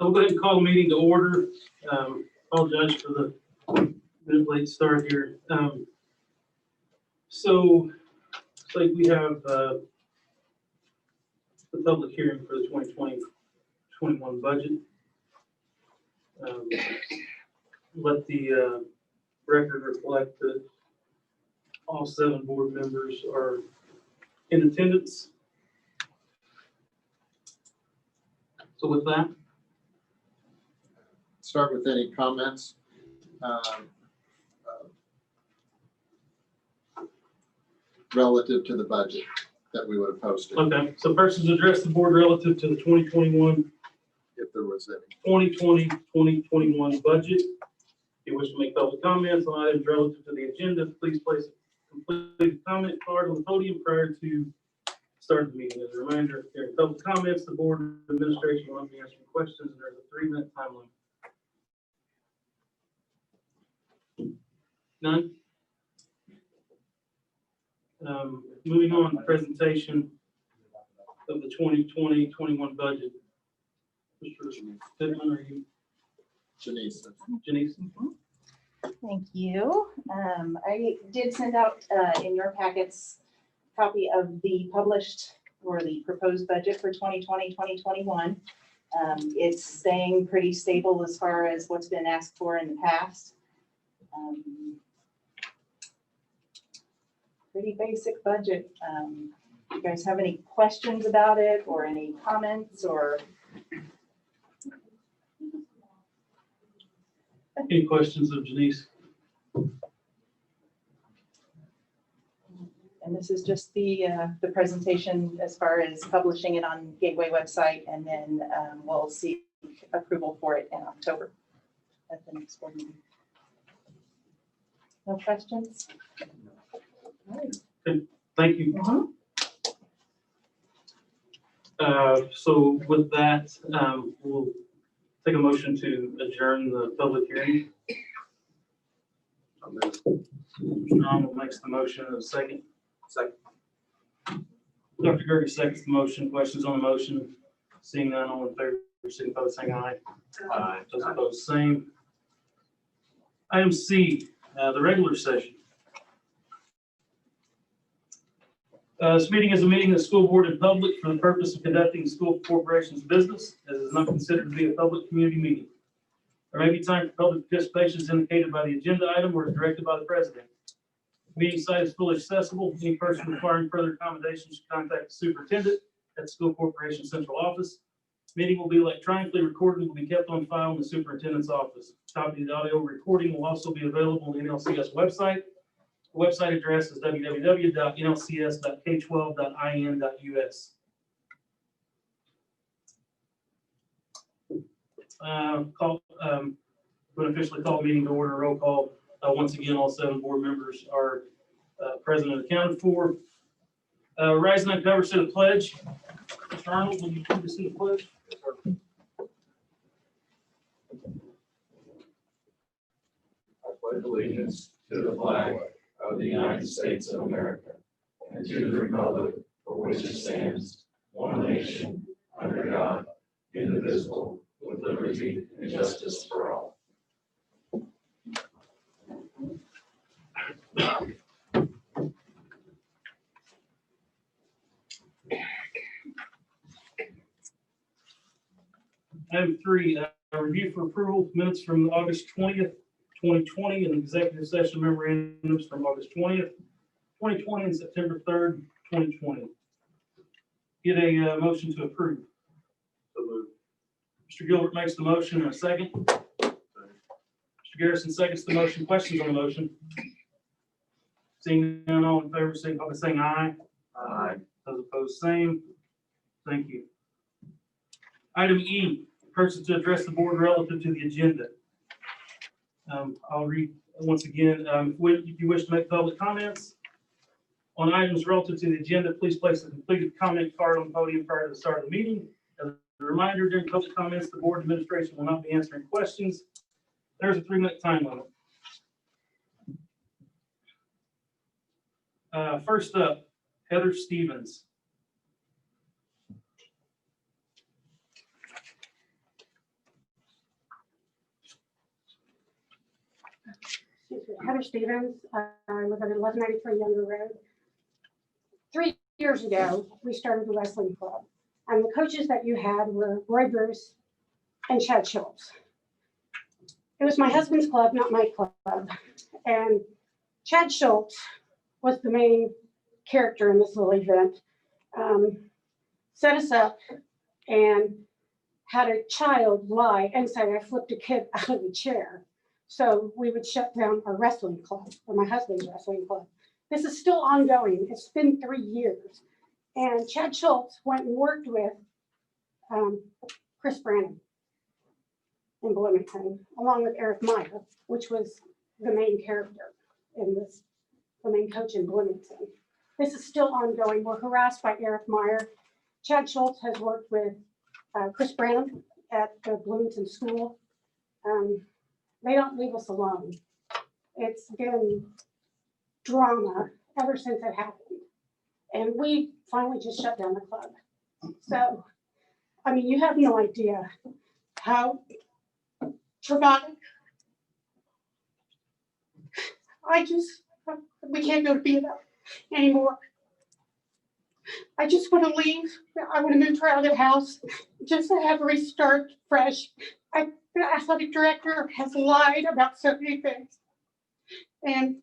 I'll go ahead and call the meeting to order. Apologize for the bit late start here. So it's like we have the public hearing for the 2020-21 budget. Let the record reflect that all 7 board members are in attendance. So with that, Start with any comments. Relative to the budget that we would have posted, okay, so persons address the board relative to the 2021, if there was any. 2020-2021 budget. If you wish to make public comments on items relative to the agenda, please place a completed comment card on the podium prior to start the meeting. As a reminder, if there are public comments, the board administration will not be answering questions, and there's a 3-minute time limit. None? Moving on, presentation of the 2020-21 budget. Mr. Pittman, are you, Janice, Janice? Thank you. I did send out in your packets a copy of the published or the proposed budget for 2020-2021. It's staying pretty stable as far as what's been asked for in the past. Pretty basic budget. You guys have any questions about it or any comments or? Any questions of Janice? And this is just the presentation as far as publishing it on Gateway website, and then we'll seek approval for it in October at the next board meeting. No questions? Thank you. So with that, we'll take a motion to adjourn the public hearing. Mr. Arnold makes the motion in a second. Second. Dr. Gertie seconds the motion. Questions on the motion? Seeing none, all in favor, signify by saying aye. Aye. Those opposed, same. Item C, the regular session. This meeting is a meeting of the school board in public for the purpose of conducting school corporation's business, as it is not considered to be a public community meeting. There may be time for public participation as indicated by the agenda item or as directed by the president. Meeting site is fully accessible. Any person requiring further accommodations should contact the superintendent at the school corporation central office. Meeting will be electronically recorded and will be kept on file in the superintendent's office. A copy of the audio recording will also be available on the NLCS website. The website address is www.nlcs.k12.in.us. Would officially call the meeting to order. Roll call. Once again, all 7 board members are present and accounted for. Rise and uncover, say the pledge. Mr. Arnold, will you please say the pledge? I pledge allegiance to the flag of the United States of America and to the republic for which it stands, one nation, under God, indivisible, with liberty and justice for all. Item 3, review for approval minutes from August 20th, 2020, and executive session memorandums from August 20th, 2020, and September 3rd, 2020. Get a motion to approve. Mr. Gilbert makes the motion in a second. Mr. Garrison seconds the motion. Questions on the motion? Seeing none, all in favor, signify by saying aye. Aye. Those opposed, same. Thank you. Item E, person to address the board relative to the agenda. I'll read once again. If you wish to make public comments on items relative to the agenda, please place a completed comment card on the podium prior to the start of the meeting. As a reminder, during public comments, the board administration will not be answering questions. There's a 3-minute time limit. First up, Heather Stevens. Heather Stevens. I live at 1193 Younger Road. 3 years ago, we started the wrestling club, and the coaches that you had were Roy Bruce and Chad Schultz. It was my husband's club, not my club, and Chad Schultz was the main character in this little event. Set us up and had a child lie and say, I flipped a kid out of the chair. So we would shut down our wrestling club, or my husband's wrestling club. This is still ongoing. It's been 3 years. And Chad Schultz went and worked with Chris Brannon in Bloomington, along with Eric Meyer, which was the main character in this, the main coach in Bloomington. This is still ongoing. We're harassed by Eric Meyer. Chad Schultz has worked with Chris Brannon at the Bloomington school. They don't leave us alone. It's been drama ever since it happened. And we finally just shut down the club. So, I mean, you have no idea how traumatic. We can't go to Beat Up anymore. I just want to leave. I want to move to our other house just to have a restart fresh. The athletic director has lied about so many things. And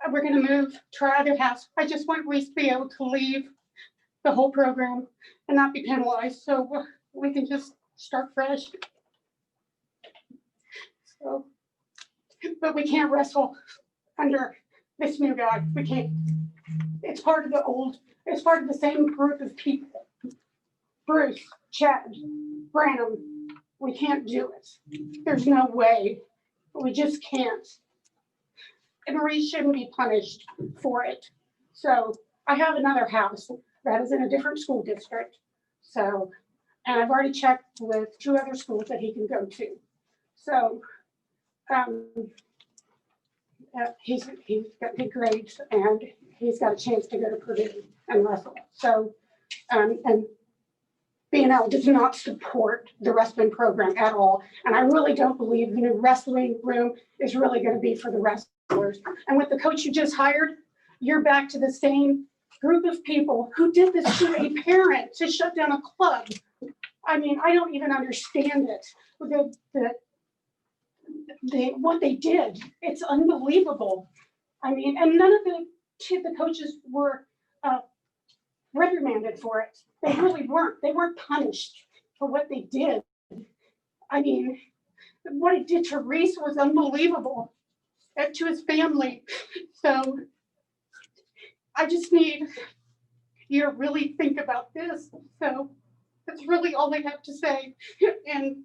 we're going to move to our other house. I just want Reese to be able to leave the whole program and not be penalized so we can just start fresh. So, but we can't wrestle under this new guy. We can't. It's part of it's part of the same group of people. Bruce, Chad, Branham. We can't do it. There's no way. We just can't. And Marie shouldn't be punished for it. So I have another house that is in a different school district. So, and I've already checked with 2 other schools that he can go to. So he's got good grades and he's got a chance to go to Purdue and wrestle. So, and B&L does not support the wrestling program at all. And I really don't believe the new wrestling room is really going to be for the wrestlers. And with the coach you just hired, you're back to the same group of people who did this to a parent to shut down a club. I mean, I don't even understand it. What they did, it's unbelievable. I mean, and none of the coaches were reprimanded for it. They really weren't. They weren't punished for what they did. I mean, what it did to Reese was unbelievable, and to his family. So I just need you to really think about this. So that's really all I have to say. And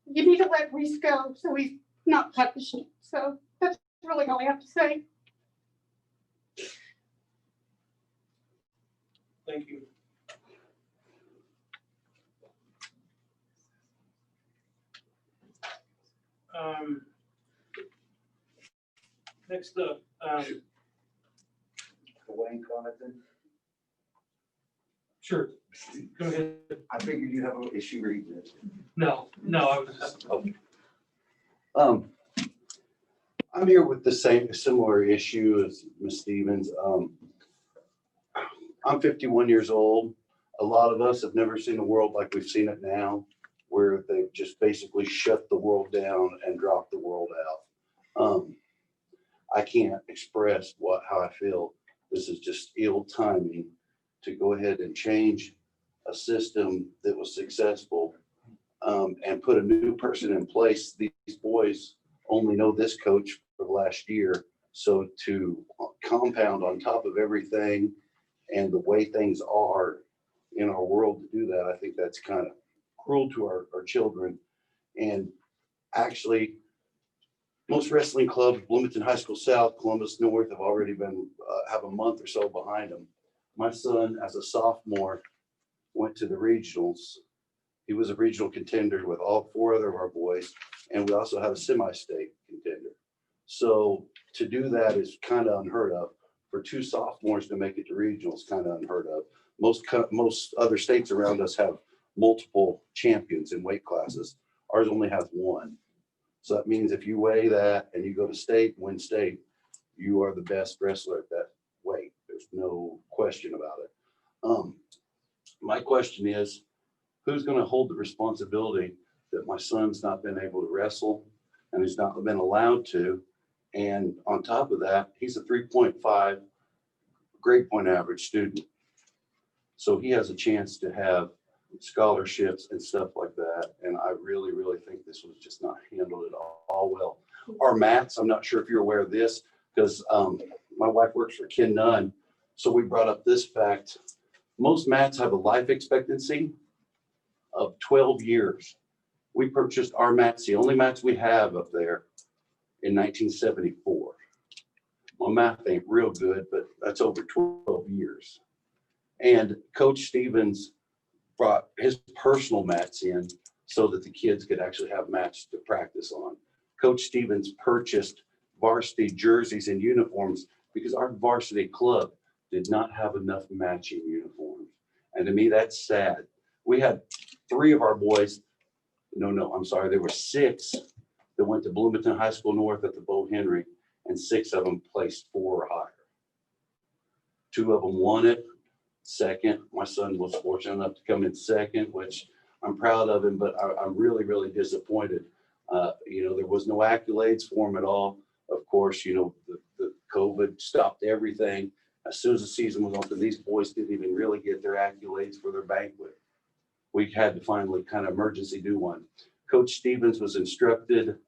you need to let Reese go so he's not punished. So that's really all I have to say. Thank you. Next up, Dwayne Connaughton. sure, go ahead. I figured you have an issue reading it. No, I was just, I'm here with the similar issue as Ms. Stevens. I'm 51 years old. A lot of us have never seen a world like we've seen it now, where they've just basically shut the world down and dropped the world out. I can't express how I feel. This is just ill timing to go ahead and change a system that was successful and put a new person in place. These boys only know this coach for the last year. So to compound on top of everything and the way things are in our world to do that, I think that's kind of cruel to our children. And actually, most wrestling clubs, Bloomington High School South, Columbus North, have already been have a month or so behind them. My son, as a sophomore, went to the regionals. He was a regional contender with all 4 other of our boys, and we also had a semi-state contender. So to do that is kind of unheard of. For 2 sophomores to make it to regionals, kind of unheard of. Most other states around us have multiple champions in weight classes. Ours only has 1. So that means if you weigh that and you go to state, win state, you are the best wrestler at that weight. There's no question about it. My question is, who's going to hold the responsibility that my son's not been able to wrestle and he's not been allowed to? And on top of that, he's a 3.5 grade point average student. So he has a chance to have scholarships and stuff like that. And I really, really think this was just not handled at all well. Our mats, I'm not sure if you're aware of this, because my wife works for Ken Nunn. So we brought up this fact. Most mats have a life expectancy of 12 years. We purchased our mats, the only mats we have up there, in 1974. My math ain't real good, but that's over 12 years. And Coach Stevens brought his personal mats in so that the kids could actually have mats to practice on. Coach Stevens purchased varsity jerseys and uniforms because our varsity club did not have enough matching uniforms. And to me, that's sad. We had 3 of our boys, there were 6 that went to Bloomington High School North at the Bo Henry, and 6 of them placed 4 or higher. 2 of them won it. Second, my son was fortunate enough to come in second, which I'm proud of him, but I'm really, really disappointed. There was no accolades for him at all. Of course, the COVID stopped everything. As soon as the season was open, these boys didn't even really get their accolades for their banquet. We had to finally kind of emergency do one. Coach Stevens was instructed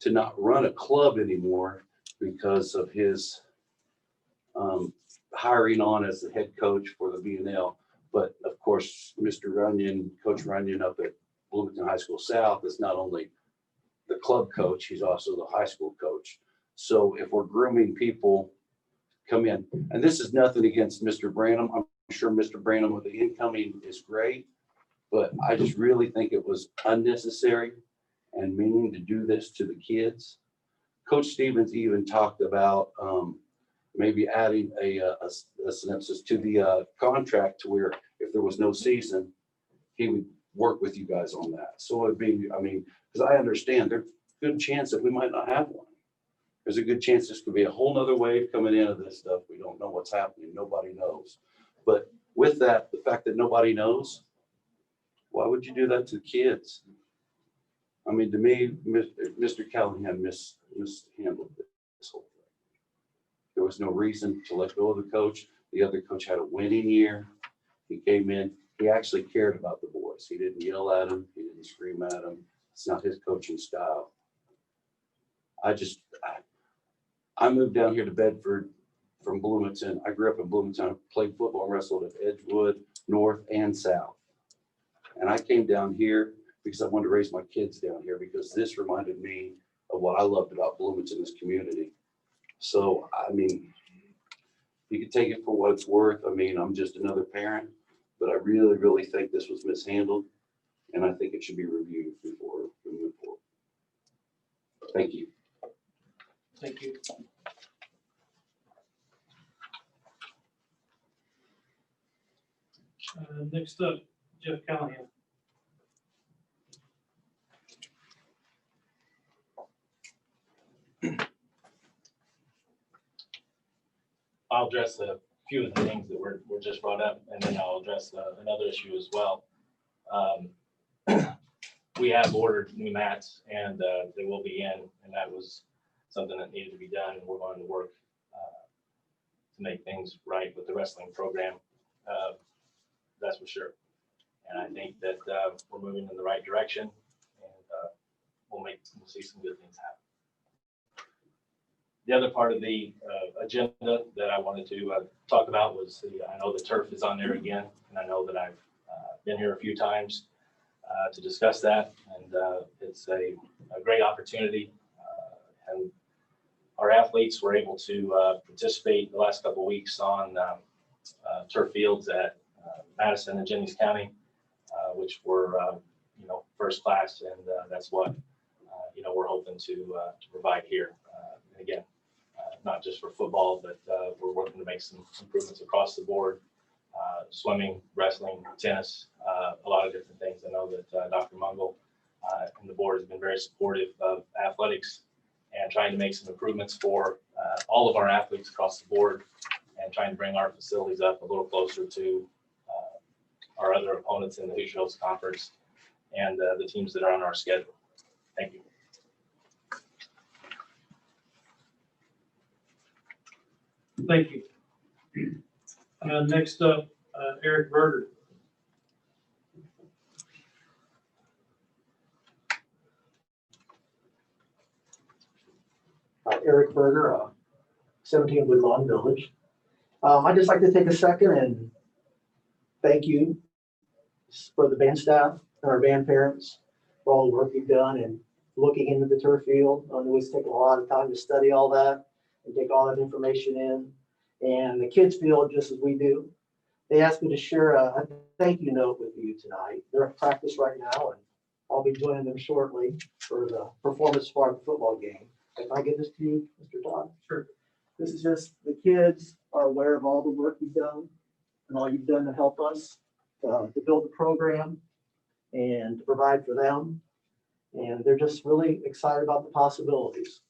to not run a club anymore because of his hiring on as the head coach for the B&L. But of course, Mr. Runyon, Coach Runyon up at Bloomington High School South is not only the club coach, he's also the high school coach. So if we're grooming people come in, and this is nothing against Mr. Branham. I'm sure Mr. Branham with the incoming is great, but I just really think it was unnecessary and meaning to do this to the kids. Coach Stevens even talked about maybe adding a synopsis to the contract to where if there was no season, he would work with you guys on that. So it'd be, because I understand there's a good chance that we might not have one. There's a good chance this could be a whole nother wave coming into this stuff. We don't know what's happening. Nobody knows. But with that, the fact that nobody knows, why would you do that to kids? To me, Mr. Callahan mishandled this whole thing. There was no reason to let go of the coach. The other coach had a winning year. He came in. He actually cared about the boys. He didn't yell at them. He didn't scream at them. It's not his coaching style. I moved down here to Bedford from Bloomington. I grew up in Bloomington. I played football and wrestled at Edgewood, North and South. And I came down here because I wanted to raise my kids down here because this reminded me of what I loved about Bloomington, this community. So, you can take it for what it's worth. I'm just another parent, but I really, really think this was mishandled. And I think it should be reviewed before we move forward. Thank you. Thank you. Next up, Jeff Callahan. I'll address a few of the things that were just brought up, and then I'll address another issue as well. We have ordered new mats, and they will be in, and that was something that needed to be done, and we're going to work to make things right with the wrestling program. That's for sure. And I think that we're moving in the right direction, and we'll see some good things happen. The other part of the agenda that I wanted to talk about was I know the turf is on there again, and I know that I've been here a few times to discuss that, and it's a great opportunity. And our athletes were able to participate the last couple of weeks on turf fields at Madison and Jennings County, which were first class, and that's what we're hoping to provide here. And again, not just for football, but we're working to make some improvements across the board. Swimming, wrestling, tennis, a lot of different things. I know that Dr. Mungle and the board has been very supportive of athletics and trying to make some improvements for all of our athletes across the board and trying to bring our facilities up a little closer to our other opponents in the Hoosier Hills Conference and the teams that are on our schedule. Thank you. Thank you. Next up, Eric Berger. Eric Berger, 17 Woodlawn Village. I'd just like to take a second and thank you for the band staff and our band parents for all the work you've done and looking into the turf field. I know it's taken a lot of time to study all that and take all that information in. And the kids feel just as we do. They asked me to share a thank you note with you tonight. They're at practice right now, and I'll be joining them shortly for the performance part of the football game. If I give this to you, Mr. Todd? Sure. This is just, the kids are aware of all the work you've done and all you've done to help us to build the program and to provide for them. And they're just really excited about the possibilities.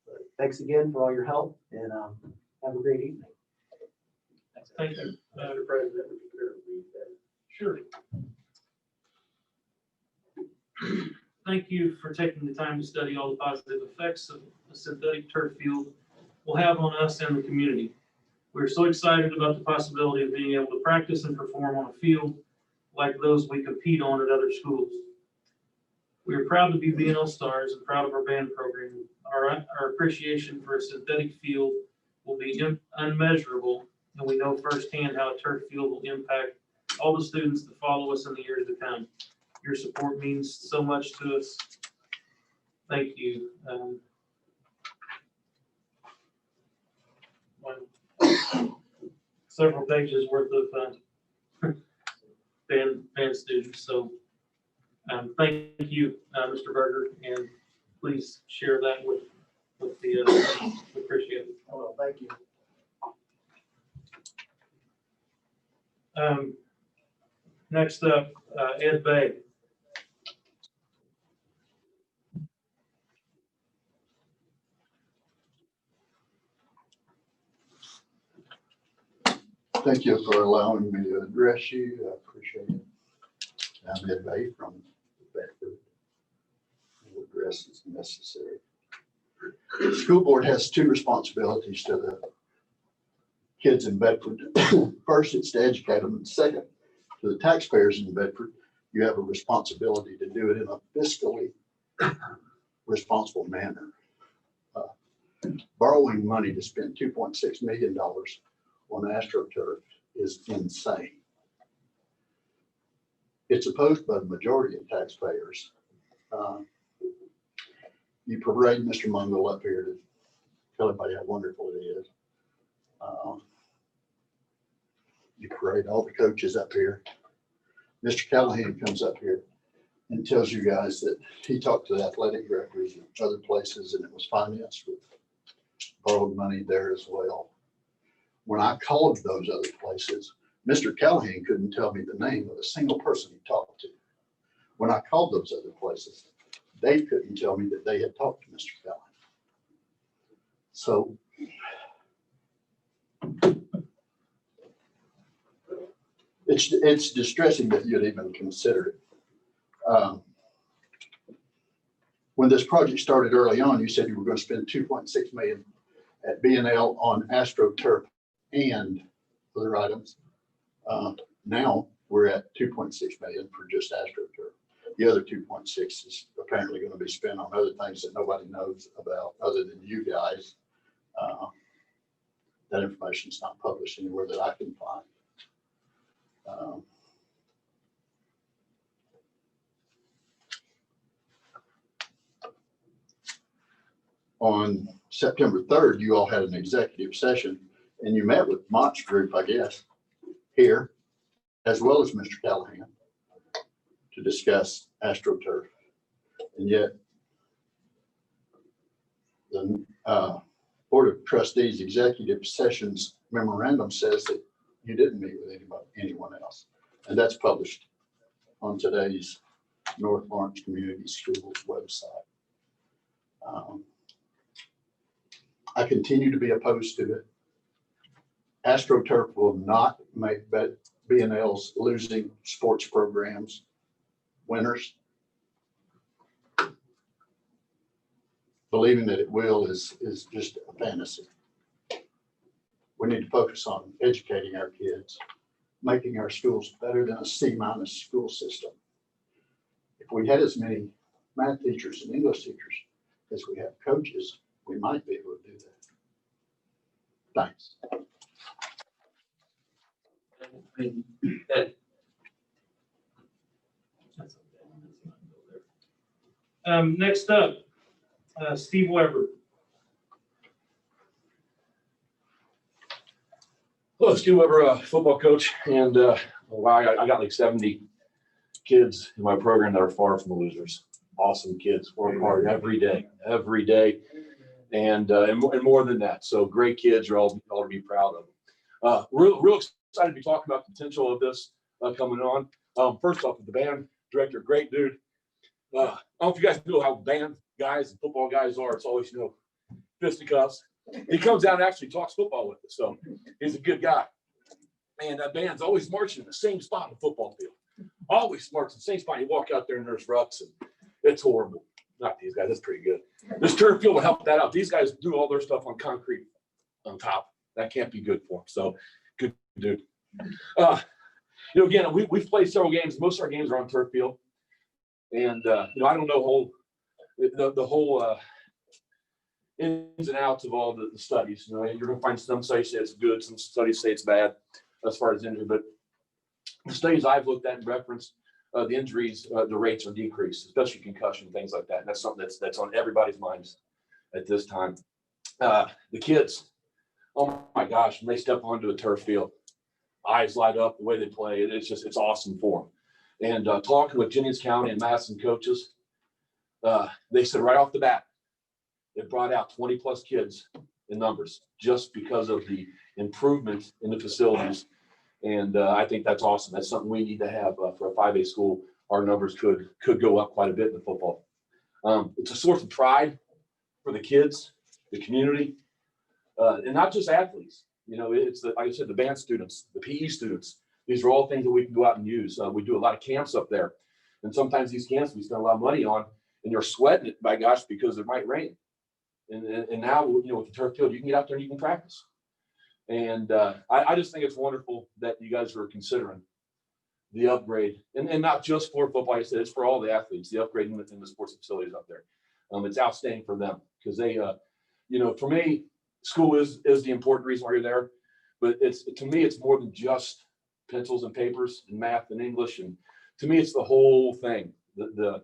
But thanks again for all your help, and have a great evening. Thank you, Mr. President. Sure. Thank you for taking the time to study all the positive effects of a synthetic turf field will have on us and the community. We're so excited about the possibility of being able to practice and perform on a field like those we compete on at other schools. We are proud to be BNL Stars and proud of our band program. Our appreciation for a synthetic field will be unmeasurable, and we know firsthand how a turf field will impact all the students that follow us in the years to come. Your support means so much to us. Thank you. Several pages worth of band students. So thank you, Mr. Berger, and please share that with the we appreciate it. Well, thank you. Next up, Ed Bay. Thank you for allowing me to address you. I appreciate it. I'm Ed Bay from Bedford. No address is necessary. The school board has two responsibilities to the kids in Bedford. First, it's to educate them. And second, to the taxpayers in Bedford, you have a responsibility to do it in a fiscally responsible manner. Borrowing money to spend $2.6 million on AstroTurf is insane. It's opposed by the majority of taxpayers. You parade Mr. Mungle up here to tell everybody how wonderful it is. You parade all the coaches up here. Mr. Callahan comes up here and tells you guys that he talked to the athletic directors in other places and it was financed with borrowed money there as well. When I called those other places, Mr. Callahan couldn't tell me the name of a single person he talked to. When I called those other places, they couldn't tell me that they had talked to Mr. Callahan. So it's distressing that you'd even consider it. When this project started early on, you said you were going to spend $2.6 million at BNL on AstroTurf and other items. Now we're at $2.6 million for just AstroTurf. The other 2.6 is apparently going to be spent on other things that nobody knows about other than you guys. That information is not published anywhere that I can find. On September 3rd, you all had an executive session and you met with Mott's group, I guess, here, as well as Mr. Callahan, to discuss AstroTurf. And yet the Board of Trustees executive sessions memorandum says that you didn't meet with anyone else. And that's published on today's North Lawrence Community Schools website. I continue to be opposed to it. AstroTurf will not make B&L's losing sports programs winners. Believing that it will is just a fantasy. We need to focus on educating our kids, making our schools better than a C- school system. If we had as many math teachers and English teachers as we have coaches, we might be able to do that. Thanks. Next up, Steve Weber. Hello, Steve Weber, football coach, and wow, I got like 70 kids in my program that are far from the losers. Awesome kids, work hard every day, and more than that. So great kids are all to be proud of. Real excited to be talking about the potential of this coming on. First off, the band director, great dude. I don't know if you guys know how band guys and football guys are. It's always, fisticuffs. He comes out and actually talks football with us, so he's a good guy. And that band's always marching in the same spot on the football field. Always marching in the same spot. You walk out there and there's ruts, and it's horrible. Not these guys, that's pretty good. This turf field will help that out. These guys do all their stuff on concrete on top. That can't be good for them. So good dude. Again, we've played several games. Most of our games are on turf field. And I don't know the whole ins and outs of all the studies. You're going to find some studies say it's good, some studies say it's bad as far as injury. But the studies I've looked at and referenced, the injuries, the rates are decreased, especially concussion, things like that. And that's something that's on everybody's minds at this time. The kids, oh my gosh, when they step onto a turf field, eyes light up the way they play. It's awesome for them. And talking with Jennings County and Madison coaches, they said right off the bat, it brought out 20 plus kids in numbers just because of the improvement in the facilities. And I think that's awesome. That's something we need to have for a 5A school. Our numbers could go up quite a bit in the football. It's a source of pride for the kids, the community, and not just athletes. It's like I said, the band students, the PE students. These are all things that we can go out and use. We do a lot of camps up there. And sometimes these camps we spend a lot of money on, and you're sweating it, by gosh, because it might rain. And now, with the turf field, you can get out there and you can practice. And I just think it's wonderful that you guys are considering the upgrade. And not just for football, like I said, it's for all the athletes, the upgrade in the sports facilities up there. It's outstanding for them because they, for me, school is the important reason why you're there. But to me, it's more than just pencils and papers and math and English. And to me, it's the whole thing, the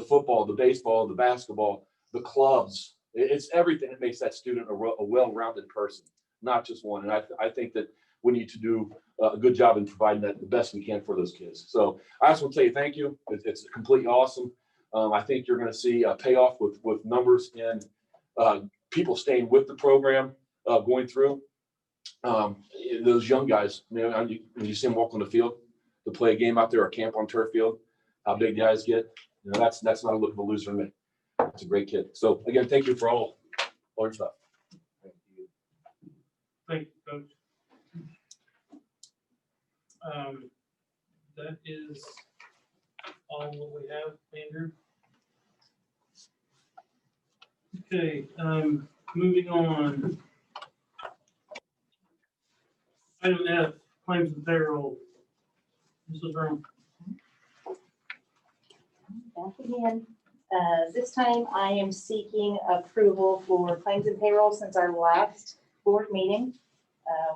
football, the baseball, the basketball, the clubs. It's everything that makes that student a well-rounded person, not just one. And I think that we need to do a good job in providing that the best we can for those kids. So I just want to say thank you. It's completely awesome. I think you're going to see a payoff with numbers and people staying with the program going through. Those young guys, when you see them walk on the field to play a game out there or camp on turf field, how big the guys get, that's not a look of a loser to me. It's a great kid. So again, thank you for all your stuff. Thank you, Coach. That is all that we have, Andrew. Okay, moving on. Item F, claims and payroll. Mrs. Brown. Back again. This time I am seeking approval for claims and payroll since our last board meeting.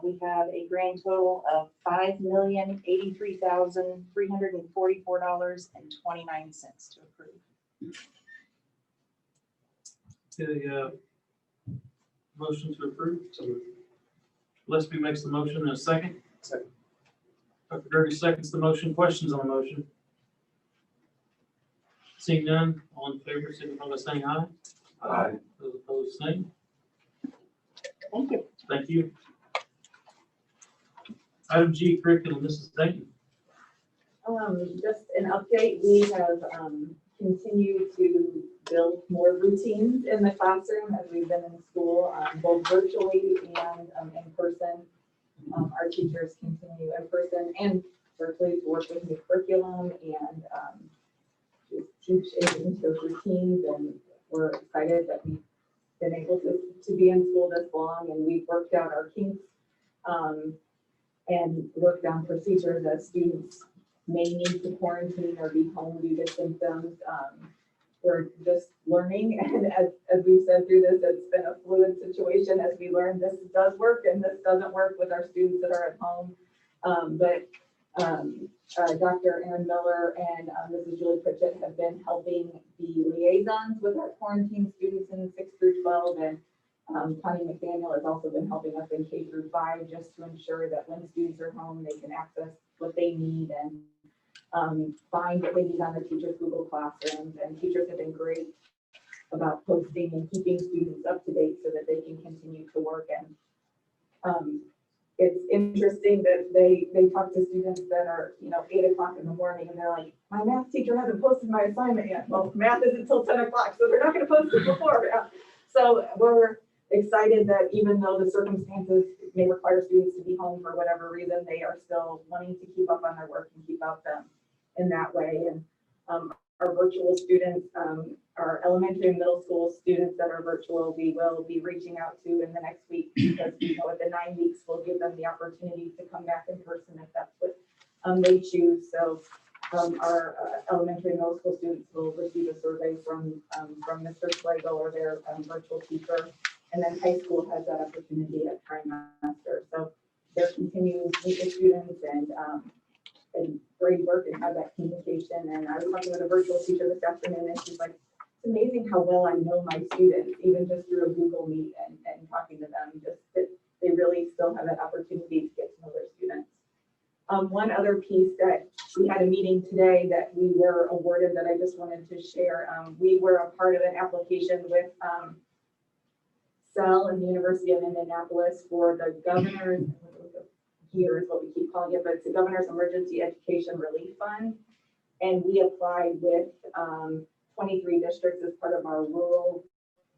We have a grand total of $5,083,344.29 to approve. Okay, motion to approve. So Gillespie makes the motion in a second. Second. Dr. Derby seconds the motion. Questions on the motion? Seeing none, all in favor, signify by saying aye. Aye. Those opposed, same. Thank you. Thank you. Item G, curriculum, Mrs. Dayton. Just an update, we have continued to build more routines in the classroom as we've been in school, both virtually and in person. Our teachers continue in person and virtually to work with new curriculum and just teach into those routines. And we're excited that we've been able to be in school this long, and we've worked out our kinks and worked on procedures as students may need to quarantine or be home due to symptoms. We're just learning, and as we've said through this, it's been a fluid situation as we learn this does work and this doesn't work with our students that are at home. Dr. Aaron Miller and Mrs. Julie Pritchett have been helping the liaisons with our quarantine students in 6 through 12, and Connie McDaniel has also been helping us in K through 5 just to ensure that when students are home, they can access what they need and find what they need on their teachers' Google Classrooms. And teachers have been great about posting and keeping students up to date so that they can continue to work. And it's interesting that they talk to students that are, 8 o'clock in the morning, and they're like, my math teacher hasn't posted my assignment yet. Well, math isn't until 10 o'clock, so they're not going to post it before. So we're excited that even though the circumstances may require students to be home for whatever reason, they are still wanting to keep up on their work and keep up them in that way. And our virtual students, our elementary and middle school students that are virtual, we will be reaching out to in the next week, because we know at the 9 weeks, we'll give them the opportunity to come back in person if that's what they choose. So our elementary and middle school students will receive a survey from Mr. Schlegel or their virtual teacher. And then high school has that opportunity at trimester. So they're continuing to meet with students and grade work and have that communication. And I was talking with a virtual teacher this afternoon, and she's like, it's amazing how well I know my students, even just through a Google Meet and talking to them, just that they really still have that opportunity to get to know their students. One other piece that we had a meeting today that we were awarded that I just wanted to share. We were a part of an application with CEL and the University of Indianapolis for the governor's, here is what we keep calling it, but it's the Governor's Emergency Education Relief Fund. And we applied with 23 districts as part of our rural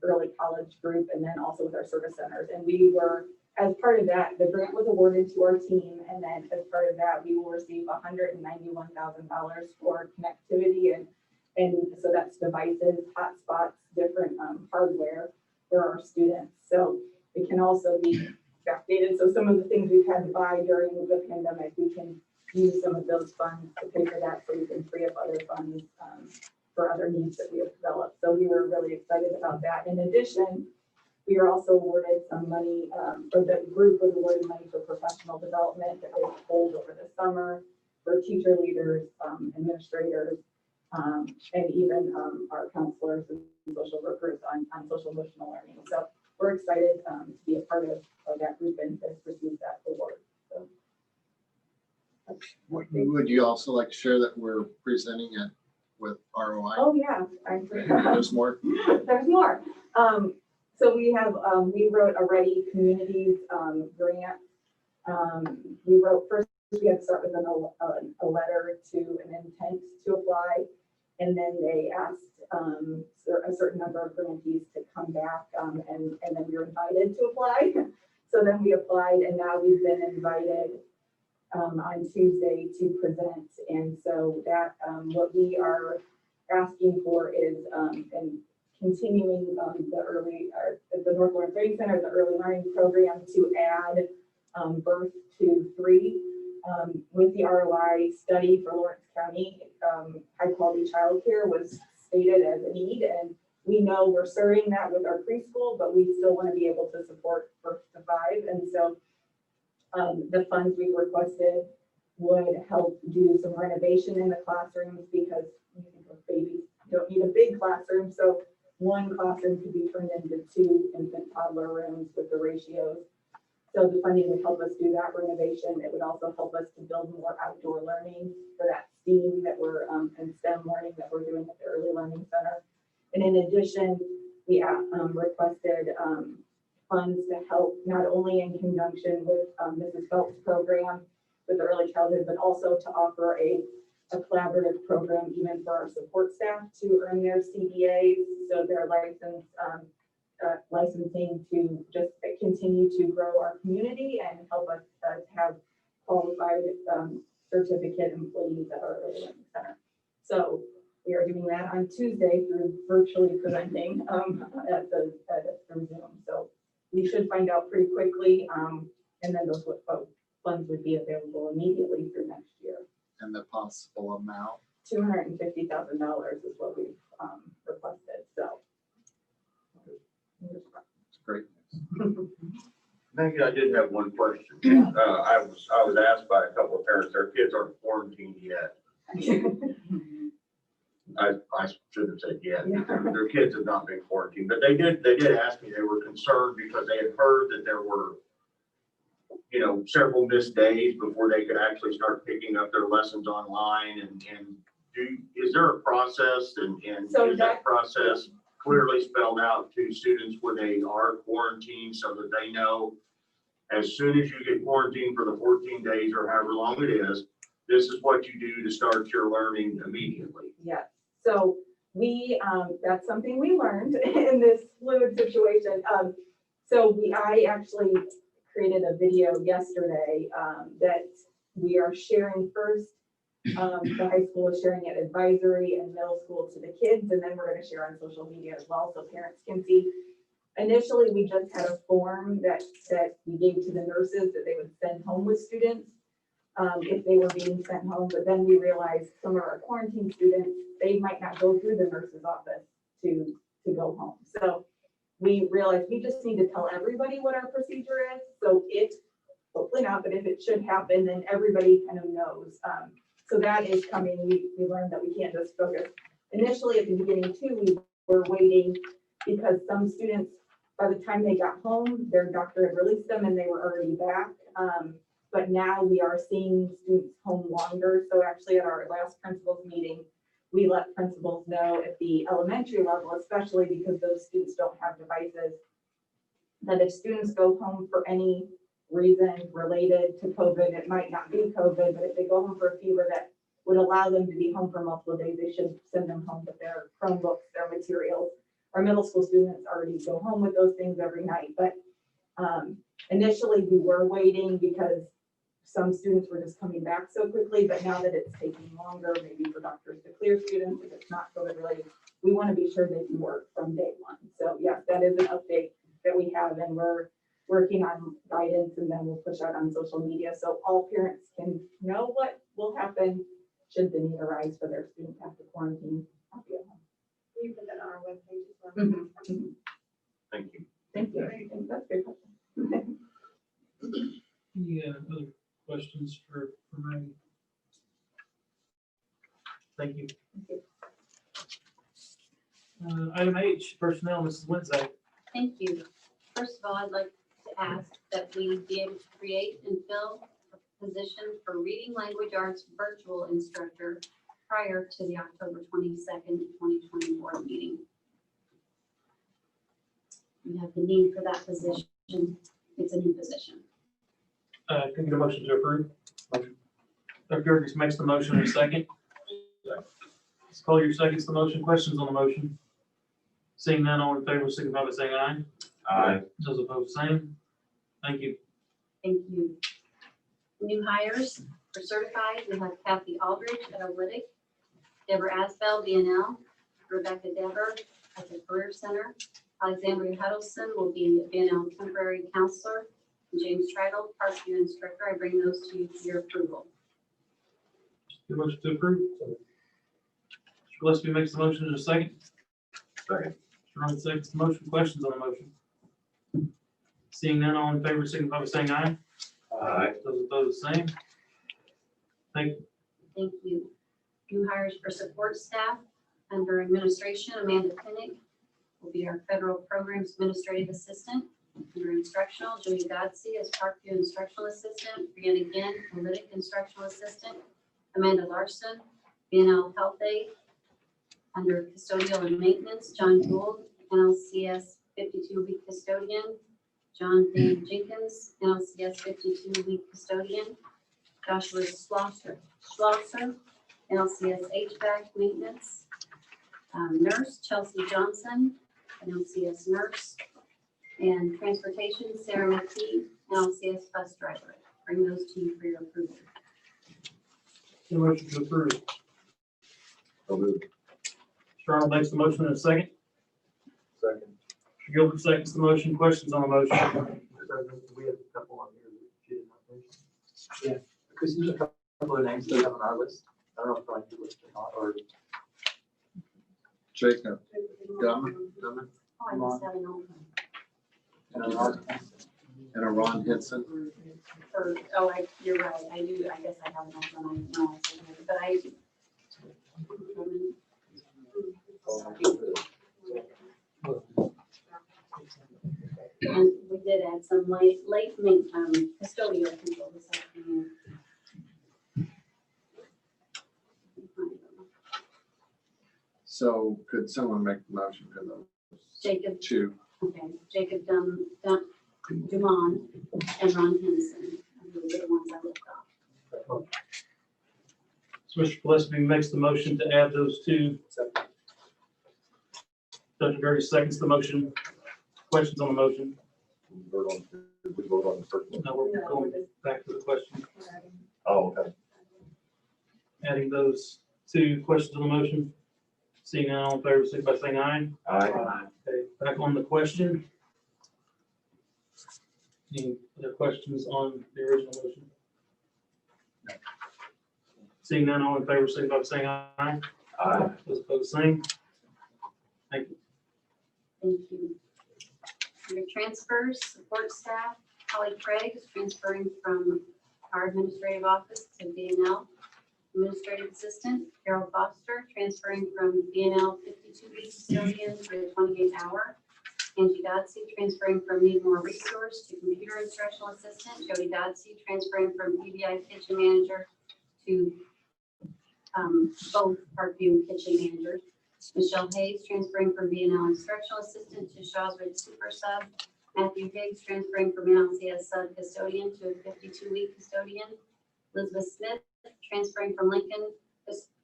early college group, and then also with our service centers. And we were, as part of that, the grant was awarded to our team. And then as part of that, we will receive $191,000 for connectivity. And so that's devices, hotspots, different hardware for our students. So it can also be backdated. So some of the things we've had to buy during the pandemic, we can use some of those funds to pay for that, so we can free up other funds for other needs that we have developed. So we were really excited about that. In addition, we are also awarded some money, or the group was awarded money for professional development that they hold over the summer for teacher leaders, administrators, and even our counselors and social workers on social emotional learning. So we're excited to be a part of that group and to receive that award. So, would you also like to share that we're presenting it with ROI? oh yeah, There's more. there's more. So we have, we wrote a Ready Communities grant. We wrote first, we had to start with a letter to an intent to apply. And then they asked a certain number of grantees to come back, and then we were invited to apply. So then we applied, and now we've been invited on Tuesday to present. And so that what we are asking for is and continuing the North Lawrence Training Center, the early learning program, to add birth to 3. With the ROI study for Lawrence County, high quality childcare was stated as a need, and we know we're serving that with our preschool, but we still want to be able to support birth to 5. And so the funds we requested would help do some renovation in the classrooms, because you think of babies don't need a big classroom. So one classroom could be turned into 2 infant toddler rooms with the ratios. So the funding would help us do that renovation. It would also help us to build more outdoor learning for that STEAM that we're and STEM learning that we're doing at the Early Learning Center. And in addition, we requested funds to help not only in conjunction with Mrs. Phelps' program with the early childhood, but also to offer a a collaborative program even for our support staff to earn their CBAs, so their licensing to just continue to grow our community and help us have qualified certificate employees at our early learning center. So we are doing that on Tuesday through virtually presenting through Zoom. So we should find out pretty quickly, and then those funds would be available immediately through next year. And the possible amount. $250,000 is what we've requested, so. It's great. Maggie, I did have one question. I was asked by a couple of parents, their kids aren't quarantined yet. I should have said yeah. Their kids have not been quarantined, but they did ask me, they were concerned because they had heard that there were, several missed days before they could actually start picking up their lessons online and is there a process and So is that process clearly spelled out to students when they are quarantined so that they know as soon as you get quarantined for the 14 days or however long it is, this is what you do to start your learning immediately? Yes, so that's something we learned in this fluid situation. I actually created a video yesterday that we are sharing first. The high school is sharing it advisory and middle school to the kids, and then we're going to share on social media as well so parents can see. Initially, we just had a form that we gave to the nurses that they would send home with students if they were being sent home, but then we realized some of our quarantine students, they might not go through the nurse's office to go home. So we realized we just need to tell everybody what our procedure is. So hopefully not, but if it should happen, then everybody kind of knows. So that is coming. We learned that we can't just focus. Initially at the beginning too, we were waiting because some students, by the time they got home, their doctor had released them and they were already back. But now we are seeing students home longer. So actually at our last principals meeting, we let principals know at the elementary level, especially because those students don't have devices, that if students go home for any reason related to COVID, it might not be COVID, but if they go home for a fever that would allow them to be home for multiple days, they should send them home with their Chromebooks, their materials. Our middle school students already go home with those things every night, but initially we were waiting because some students were just coming back so quickly, but now that it's taking longer, maybe for doctors to clear students, if it's not COVID related, we want to be sure they can work from day one. So yes, that is an update that we have, and we're working on guidance, and then we'll push out on social media so all parents can know what will happen should the need arise for their student to have to quarantine. We put that on our webpage as well. Thank you. Thank you. I think that's a good question. Any other questions for Maggie? Thank you. Item H, personnel, Mrs. Lindsay. Thank you. First of all, I'd like to ask that we be able to create and fill a position for reading language arts virtual instructor prior to the October 22nd, 2024 meeting. We have the need for that position. It's a new position. Can I get a motion to approve? Dr. Gerges makes the motion in a second. Let's call your seconds the motion. Questions on the motion? Seeing none, all in favor, signify by saying aye. Aye. Those opposed, same. Thank you. Thank you. New hires for certified, we have Kathy Aldridge at Olytic, Deborah Asbell, BNL, Rebecca Dever at the Career Center, Alexandria Huddleston will be a BNL temporary counselor, and James Tritle, Parkview instructor. I bring those to you for your approval. Your motion to approve. Mr. Gillespie makes the motion in a second. Second. Mr. Ryan seconds the motion. Questions on the motion? Seeing none, all in favor, signify by saying aye. Aye. Those opposed, same. Thank you. Thank you. New hires for support staff under administration, Amanda Pinnick will be our federal programs administrative assistant. Under instructional, Julie Godsey as Parkview instructional assistant, Brianna Ginn, Olytic instructional assistant, Amanda Larson, BNL health aide. Under custodial and maintenance, John Gould, NLCS 52-week custodian, John Dave Jenkins, NLCS 52-week custodian, Joshua Schlosser, NLCS HVAC maintenance, nurse Chelsea Johnson, NLCS nurse, and transportation Sarah McKee, NLCS bus driver. Bring those to you for your approval. Any motion to approve? So moved. Mr. Arnold makes the motion in a second. Second. Mr. Gilbert seconds the motion. Questions on the motion? We have a couple on here that she did not mention. Yeah, because there's a couple of names that have on our list. I don't know if Brian did list or not, or Jacob Gummer Oh, I must have an alternate. and a Ron Henson. You're right, I do, I guess I have an alternate, I know I said it, but I. And we did add some late custodial people this afternoon. So could someone make the motion for those Jacob, two? okay, Jacob Dumont and Ron Henson, those are the ones I looked off. So Mr. Gillespie makes the motion to add those two. Dr. Gertie seconds the motion. Questions on the motion? Did we vote on the first one? Now we're going back to the question. Oh, okay. Adding those two. Questions on the motion? Seeing none, all in favor, signify by saying aye. Aye. Okay, back on the question. Any other questions on the original motion? Seeing none, all in favor, signify by saying aye. Aye. Those opposed, same. Thank you. Thank you. Under transfers, support staff, Holly Craig is transferring from our administrative office to BNL. Administrative assistant, Carol Foster, transferring from BNL 52-week custodian to a 28-hour. Angie Dodsey, transferring from Need More Resource to computer instructional assistant. Jody Dodsey, transferring from PBI kitchen manager to both Parkview kitchen managers. Michelle Hayes, transferring from BNL instructional assistant to Shaw's Ridge super sub. Matthew Higgs, transferring from NLCS sub custodian to a 52-week custodian. Elizabeth Smith, transferring from Lincoln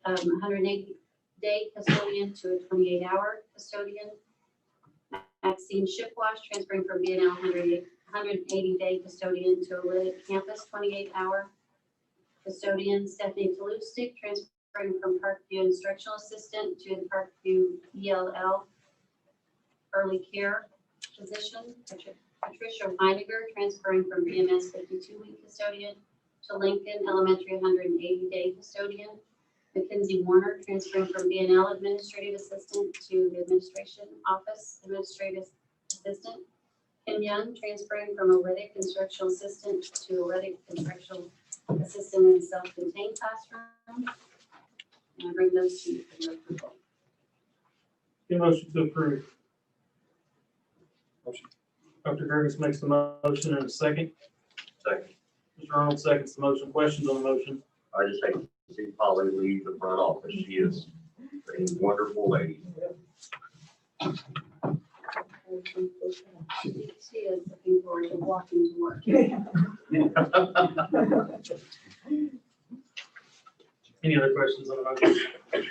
180-day custodian to a 28-hour custodian. Maxine Shipwash, transferring from BNL 180-day custodian to a Lydic campus 28-hour custodian. Stephanie Talustig, transferring from Parkview instructional assistant to the Parkview ELL early care position. Patricia Heiniger, transferring from BMS 52-week custodian to Lincoln Elementary 180-day custodian. Mackenzie Warner, transferring from BNL administrative assistant to the administration office administrative assistant. Kim Young, transferring from Olytic instructional assistant to Olytic instructional assistant in self-contained classroom. And I bring those to you for your approval. Any motion to approve? Dr. Gerges makes the motion in a second. Second. Mr. Arnold seconds the motion. Questions on the motion? I just hate to see Polly leave the front office. She is a wonderful lady. She is looking forward to walking to work. Any other questions on the motion?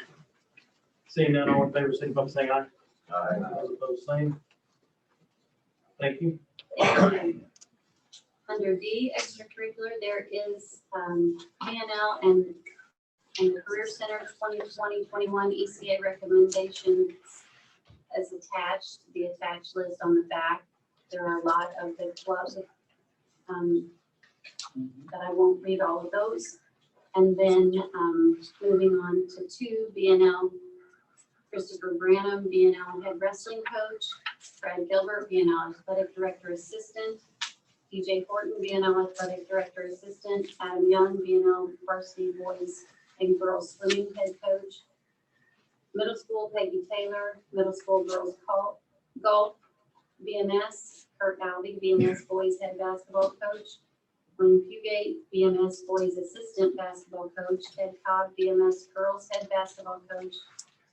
Seeing none, all in favor, signify by saying aye. Aye. Those opposed, same. Thank you. Under D, extracurricular, there is PNL and Career Center 2020-21 ECA recommendations as attached, the attached list on the back. There are a lot of the clubs that I won't read all of those. And then moving on to 2, BNL, Christopher Branham, BNL head wrestling coach, Brad Gilbert, BNL athletic director assistant, DJ Horton, BNL athletic director assistant, Adam Young, BNL varsity boys and girls swimming head coach, middle school Peggy Taylor, middle school girls golf, BMS, Kurt Albee, BMS boys head basketball coach, William Fugate, BMS boys assistant basketball coach, Ted Cobb, BMS girls head basketball coach,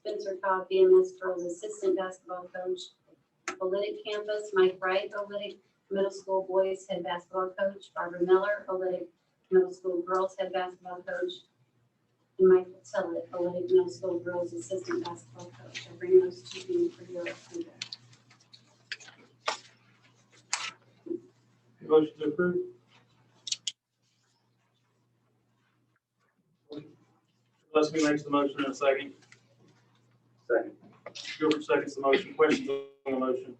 Spencer Cobb, BMS girls assistant basketball coach, Olytic campus, Mike Wright, Olytic middle school boys head basketball coach, Barbara Miller, Olytic middle school girls head basketball coach, and Michael Tillett, Olynyk Middle School girls assistant basketball coach. I bring those to you for your approval. Motion to approve. Gillespie makes the motion in a second. Second. Gilbert seconds the motion. Questions on the motion?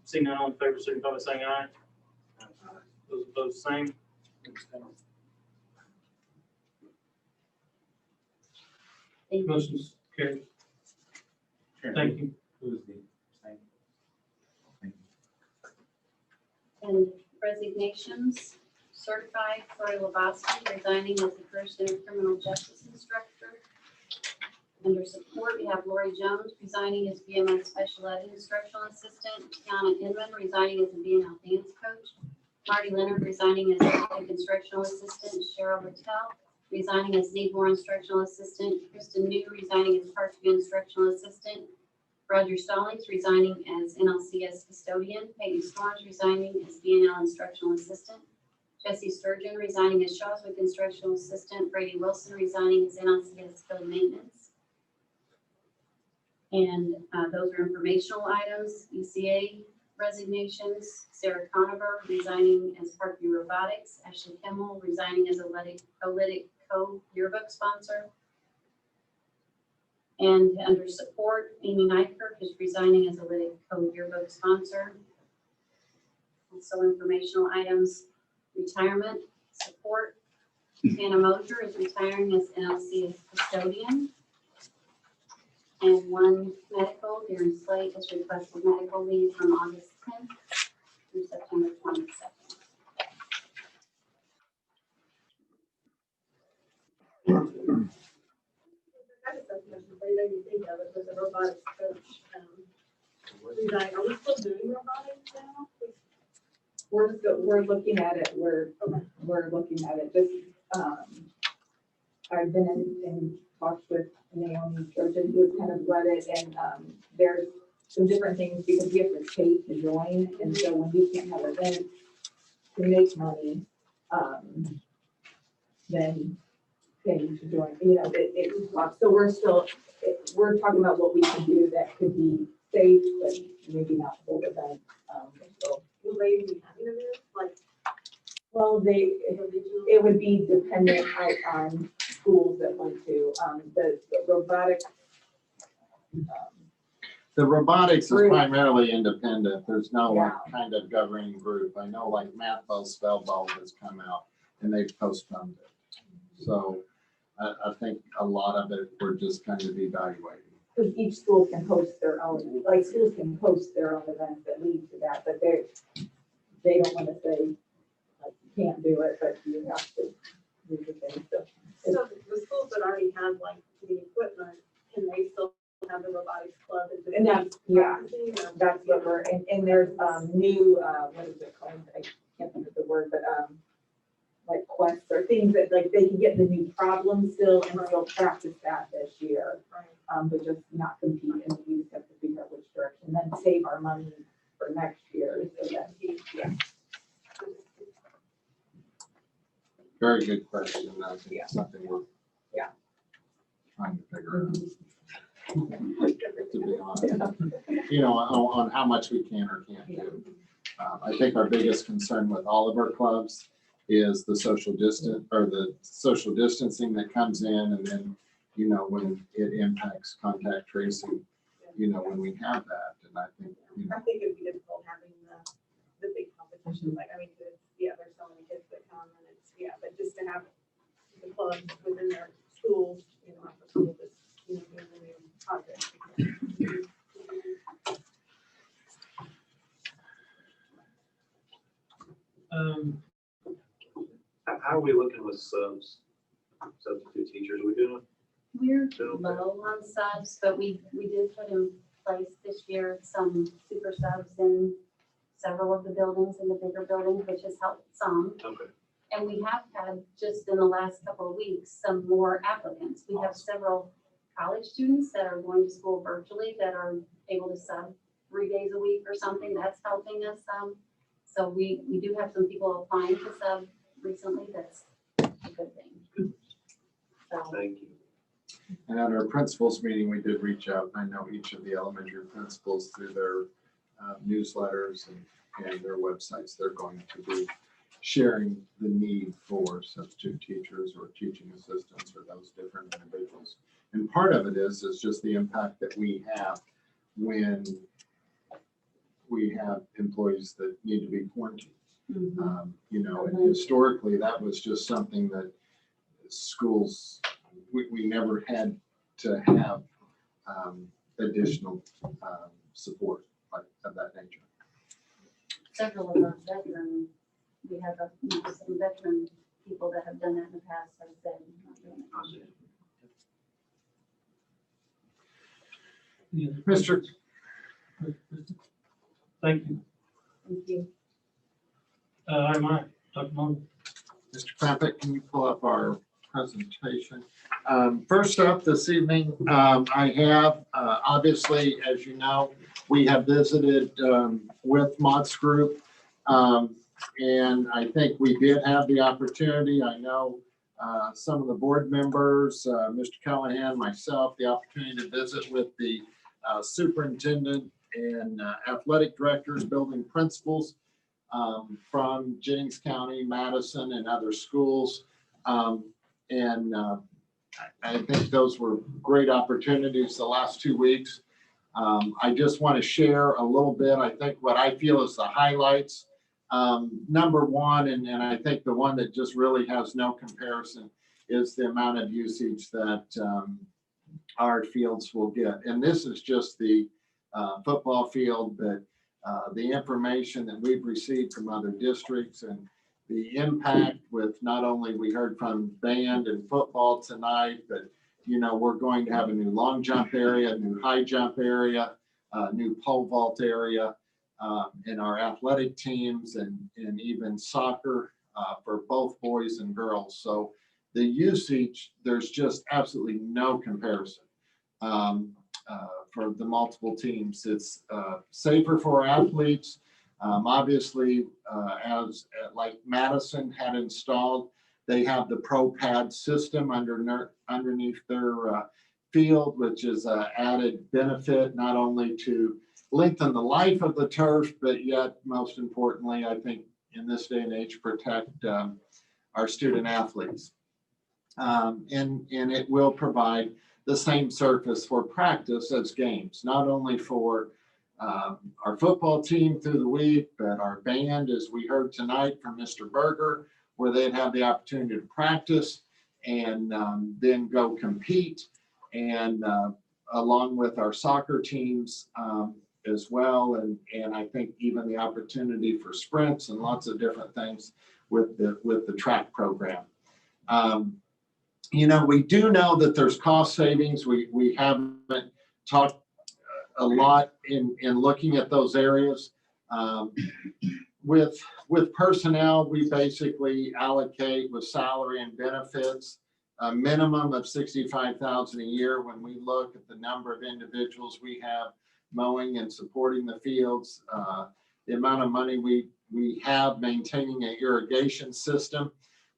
Seeing none, all in favor, signify by saying aye. Those opposed, same. Thank you. Motion's carried. Thank you. And resignations, certified Troy Lebowski resigning as the first year criminal justice instructor. Under support, we have Lori Jones resigning as BMI special ed instructional assistant, Tiana Inman resigning as a BNL dance coach, Marty Leonard resigning as a instructional assistant, Cheryl Littell resigning as Needmore instructional assistant, Kristen New resigning as Parkview instructional assistant, Roger Stallings resigning as NLCS custodian, Peggy Storms resigning as BNL instructional assistant, Jesse Sturgeon resigning as Shawswick instructional assistant, Brady Wilson resigning as NLCS field maintenance. And those are informational items. ECA resignations, Sarah Conover resigning as Parkview Robotics, Ashley Kimmel resigning as Olynyk co-yearbook sponsor. And under support, Amy Nykerk is resigning as Olynyk co-yearbook sponsor. Also informational items, retirement, support. Hannah Mosier is retiring as NLC custodian. And one medical, Darren Slate has requested medical leave from August 10th through September 22nd. I just have a question for you, made me think of it, was a robotics coach. Resign. Are we still doing robotics now? We're looking at it, we're looking at it, just, I've been in talks with Naomi Trojan, who has kind of led it, and, there's some different things, because we have to pay to join, and so when we can't have events to make money, then paying to join, so we're still, we're talking about what we can do that could be safe, but maybe not hold events, so. Will they be having events, like Well, it would be dependent on schools that want to, the robotic. The robotics is Group. primarily independent. There's no like Yeah. kind of governing group. I know like Mathball, Spellball has come out and they've postponed it. So I think a lot of it, we're just kind of evaluating. Because each school can host their own, like schools can host their own events that lead to that, but they don't want to say, like, you can't do it, but you have to do the thing, so. So the schools that already have like the equipment, can they still have the robotics club? And that's, yeah, practicing, or- that's what we're, and there's, new, what is it called? I can't think of the word, but, like quests or things that, like, they can get the new problem still and still practice that this year. Right. But just not compete, and we just have to figure out which direction, then save our money for next year, so that, yeah. Very good question. I think Yeah. it's something we're Yeah. trying to figure out. To be honest, you know, on how much we can or can't do. I think our biggest concern with all of our clubs is the social distancing that comes in, and then, you know, when it impacts contact tracing, you know, when we have that, and I think, you know, I think it'd be difficult having the big competition, like, I mean, yeah, there's so many kids that come and it's, yeah, but just to have the clubs within their schools, you know, the school that's, you know, doing the new project. How are we looking with substitute teachers? Are we doing? We're Okay. low on subs, but we did put in place this year some super subs in several of the buildings, in the bigger buildings, which has helped some. Okay. And we have had, just in the last couple of weeks, some more applicants. We have several college students that are going to school virtually that are able to sub 3 days a week or something. That's helping us some. So we do have some people applying to sub recently. That's a good thing. So, Thank you. And at our principals meeting, we did reach out. I know each of the elementary principals through their newsletters and their websites, they're going to be sharing the need for substitute teachers or teaching assistants or those different individuals. And part of it is just the impact that we have when we have employees that need to be quarantined. You know, and historically, that was just something that schools, we never had to have additional support of that nature. several of our veteran, we have some veteran people that have done that in the past have said not doing it. Mr. Thank you. Thank you. I'm Mike, Dr. Munger. Mr. Clampett, can you pull up our presentation? First up this evening, I have, obviously, as you know, we have visited with Mott's Group. And I think we did have the opportunity. I know some of the board members, Mr. Callahan, myself, the opportunity to visit with the superintendent and athletic directors, building principals from Jennings County, Madison, and other schools. And I think those were great opportunities the last 2 weeks. I just want to share a little bit, I think what I feel is the highlights. Number one, and I think the one that just really has no comparison, is the amount of usage that our fields will get. And this is just the football field, but the information that we've received from other districts and the impact with not only we heard from band and football tonight, but you know, we're going to have a new long jump area, a new high jump area, a new pole vault area in our athletic teams, and even soccer for both boys and girls. So the usage, there's just absolutely no comparison for the multiple teams. It's safer for our athletes. Obviously, as like Madison had installed, they have the ProPad system underneath their field, which is an added benefit, not only to lengthen the life of the turf, but yet most importantly, I think in this day and age, protect our student athletes. And it will provide the same surface for practice as games, not only for our football team through the week, but our band, as we heard tonight from Mr. Berger, where they'd have the opportunity to practice and then go compete, and along with our soccer teams as well. And I think even the opportunity for sprints and lots of different things with the track program. You know, we do know that there's cost savings. We haven't talked a lot in looking at those areas. With personnel, we basically allocate with salary and benefits a minimum of $65,000 a year. When we look at the number of individuals we have mowing and supporting the fields, the amount of money we have maintaining an irrigation system,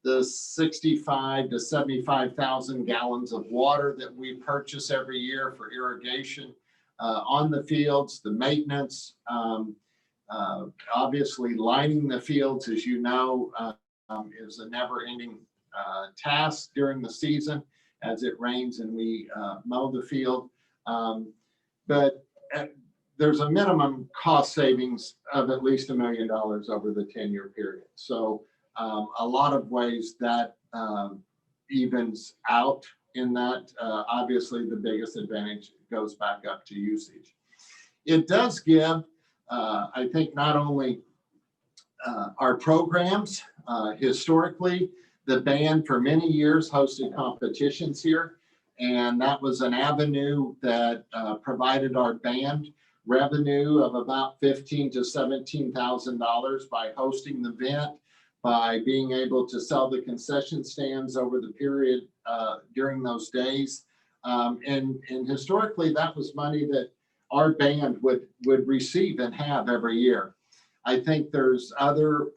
the 65 to 75,000 gallons of water that we purchase every year for irrigation on the fields, the maintenance, obviously lining the fields, as you know, is a never-ending task during the season as it rains and we mow the field. But there's a minimum cost savings of at least $1 million over the 10-year period. So a lot of ways that evens out in that. Obviously, the biggest advantage goes back up to usage. It does give, I think, not only our programs, historically, the band for many years hosted competitions here, and that was an avenue that provided our band revenue of about $15,000 to $17,000 by hosting the event, by being able to sell the concession stands over the period during those days. And historically, that was money that our band would receive and have every year. I think there's other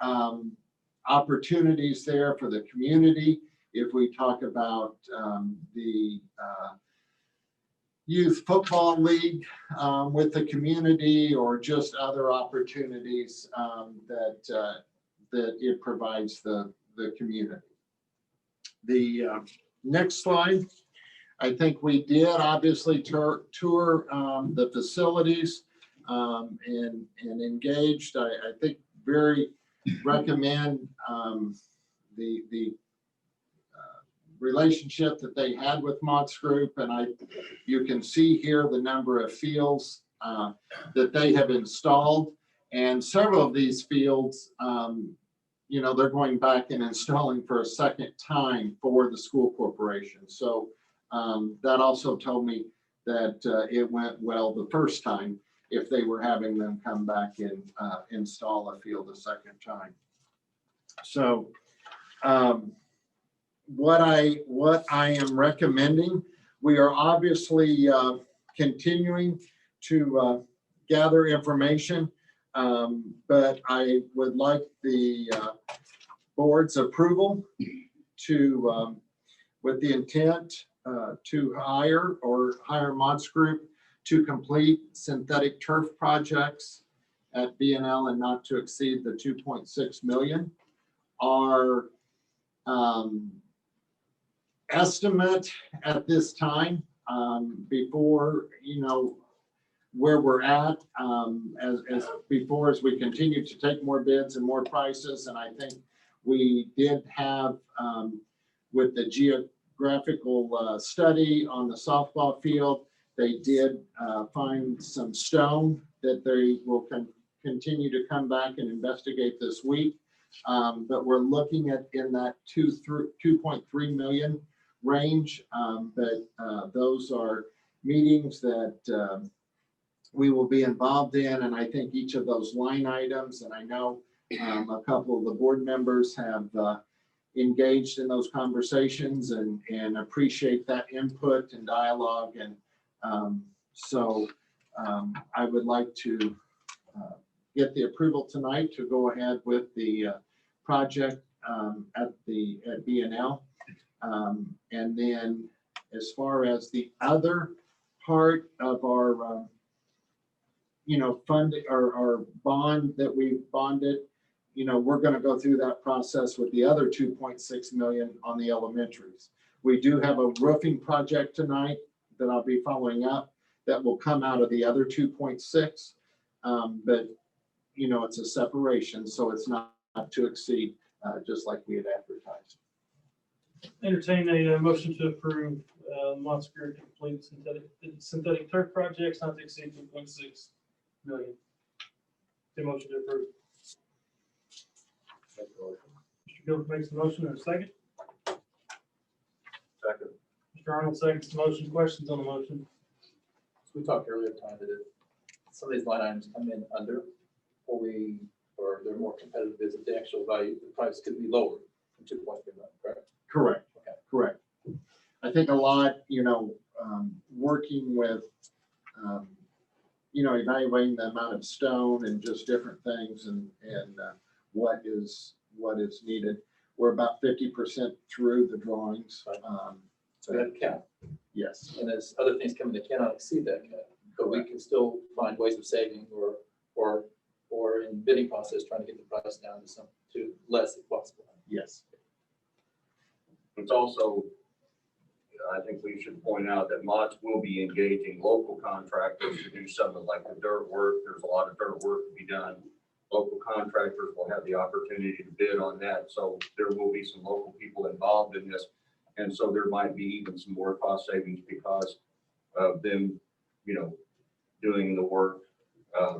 opportunities there for the community. if we talk about the youth football league with the community, or just other opportunities that it provides the community. The next slide, I think we did obviously tour the facilities and engaged. I think very recommend the relationship that they had with Mott's Group, and you can see here the number of fields that they have installed, and several of these fields, they're going back and installing for a second time for the school corporation. So that also told me that it went well the first time if they were having them come back and install a field a second time. So what I am recommending, we are obviously continuing to gather information, but I would like the board's approval to, with the intent to hire Mott's Group to complete synthetic turf projects at BNL and not to exceed the 2.6 million. Our estimate at this time, before where we're at, as we continue to take more bids and more prices, and I think we did have with the geographical study on the softball field, they did find some stone that they will continue to come back and investigate this week. But we're looking at in that 2.3 million range. But those are meetings that we will be involved in. And I think each of those line items, and I know a couple of the board members have engaged in those conversations and appreciate that input and dialogue. And so I would like to get the approval tonight to go ahead with the project at BNL. And then as far as the other part of our fund or bond that we bonded, we're going to go through that process with the other 2.6 million on the elementaries. We do have a roofing project tonight that I'll be following up that will come out of the other 2.6. But it's a separation, so it's not to exceed, just like we had advertised. Entertain a motion to approve Mott's Group to complete synthetic turf projects not to exceed 2.6 million. The motion to approve. Mr. Gilbert makes the motion, and a second. Second. Mr. Arnold seconds the motion. Questions on the motion? So we talked earlier, Tom, that if some of these line items come in under, or they're more competitive, is that the actual value, the price could be lower than 2.3 million, correct? Correct. Okay. Correct. I think a lot, working with, evaluating the amount of stone and just different things and what is needed. We're about 50% through the drawings. So that cap. Yes. And as other things come in, they cannot exceed that cap, but we can still find ways of saving or in bidding process, trying to get the price down to less if possible. Yes. It's also, I think we should point out that Mott's will be engaging local contractors to do some of like the dirt work. There's a lot of dirt work to be done. Local contractors will have the opportunity to bid on that. So there will be some local people involved in this. And so there might be even some more cost savings because of them, doing the work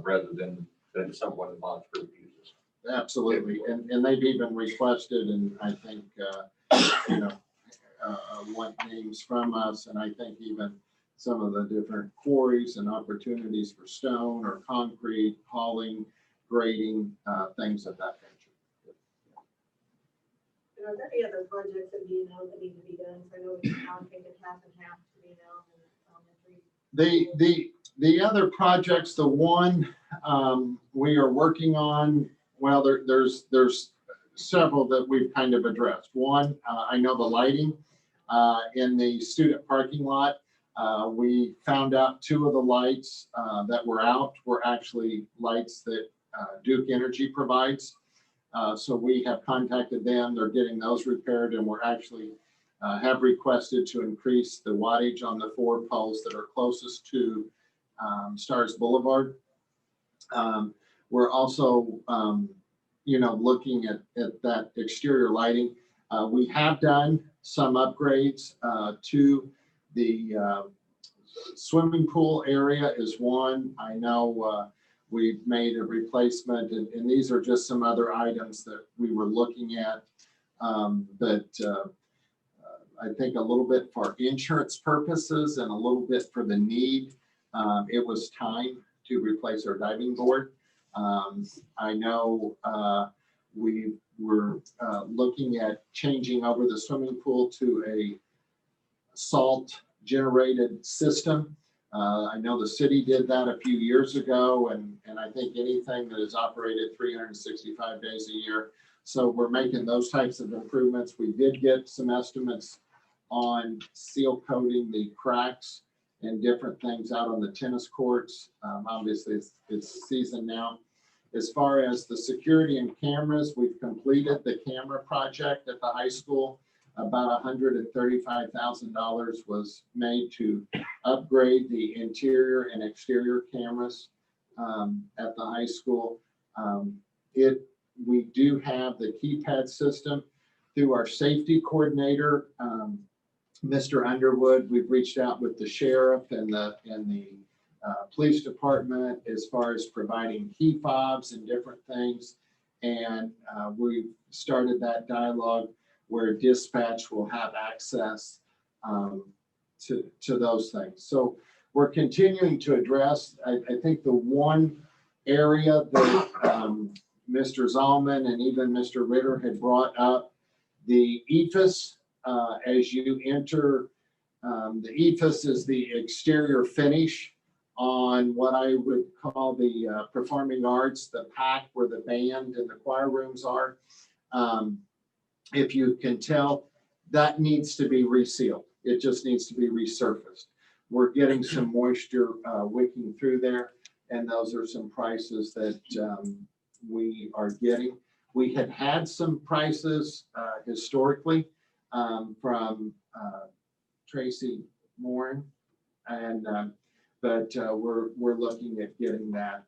rather than someone Mott's Group uses. Absolutely. And they've even requested, and I think, want names from us. And I think even some of the different quarries and opportunities for stone or concrete, hauling, grading, things of that nature. Are there any other projects at BNL that need to be done? So I know we allocated half and half to BNL and elementary. The other projects, the one we are working on, well, there's several that we've kind of addressed. One, I know the lighting in the student parking lot. We found out 2 of the lights that were out were actually lights that Duke Energy provides. So we have contacted them. They're getting those repaired, and we're actually have requested to increase the wattage on the 4 poles that are closest to Stars Boulevard. We're also, looking at that exterior lighting. We have done some upgrades to the swimming pool area is one. I know we've made a replacement, and these are just some other items that we were looking at. I think a little bit for insurance purposes and a little bit for the need, it was time to replace our diving board. I know we were looking at changing over the swimming pool to a salt generated system. I know the city did that a few years ago, and I think anything that is operated 365 days a year. So we're making those types of improvements. We did get some estimates on seal coating the cracks and different things out on the tennis courts. Obviously it's season now. As far as the security and cameras, we've completed the camera project at the high school. About $135,000 was made to upgrade the interior and exterior cameras at the high school. We do have the keypad system through our safety coordinator, Mr. Underwood. We've reached out with the sheriff and the police department as far as providing key fobs and different things. And we've started that dialogue where dispatch will have access to those things. So we're continuing to address, I think the one area that Mr. Zalman and even Mr. Ritter had brought up, the EFS, as you enter, the EFS is the exterior finish on what I would call the performing arts, the pack where the band and the choir rooms are. If you can tell, that needs to be resealed. It just needs to be resurfaced. We're getting some moisture wicking through there, and those are some prices that we are getting. We had had some prices historically from Tracy Morin, and but we're looking at getting that.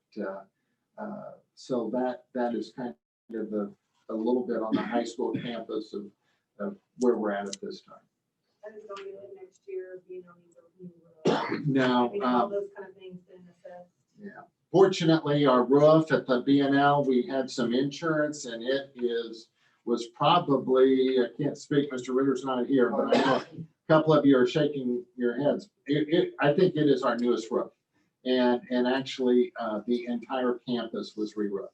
So that is kind of a little bit on the high school campus of where we're at this time. And it's going to be like next year, Now, all those kind of things been assessed. yeah. Fortunately, our roof at the BNL, we had some insurance, and it was probably, I can't speak, Mr. Ritter's not here, but I know a couple of you are shaking your heads. I think it is our newest roof. And actually, the entire campus was re-roofed.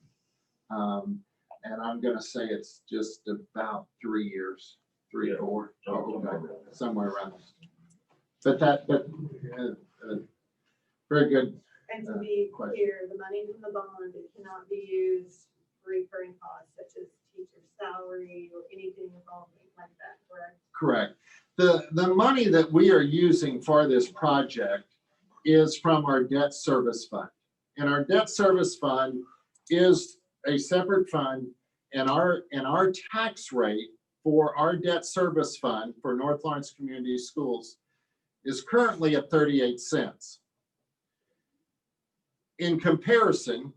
And I'm gonna say it's just about 3 years, 3 or 4, somewhere around there. But very good. And to be clear, the money from the bond, it cannot be used for recurring costs such as teacher salary or anything involving like that, correct? Correct. The money that we are using for this project is from our debt service fund. And our debt service fund is a separate fund, and our tax rate for our debt service fund for North Lawrence Community Schools is currently at 38 cents. In comparison,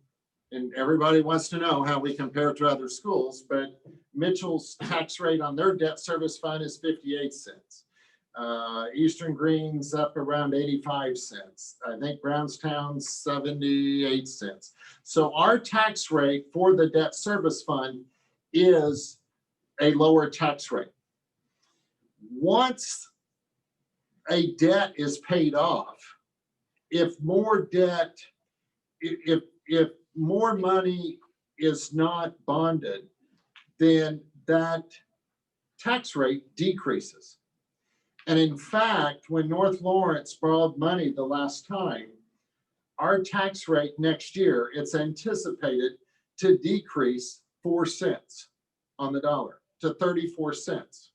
and everybody wants to know how we compare to other schools, but Mitchell's tax rate on their debt service fund is 58 cents. Eastern Green's up around 85 cents. I think Brownstown's 78 cents. So our tax rate for the debt service fund is a lower tax rate. Once a debt is paid off, if more debt, if more money is not bonded, then that tax rate decreases. And in fact, when North Lawrence borrowed money the last time, our tax rate next year, it's anticipated to decrease 4 cents. on the dollar to 34 cents.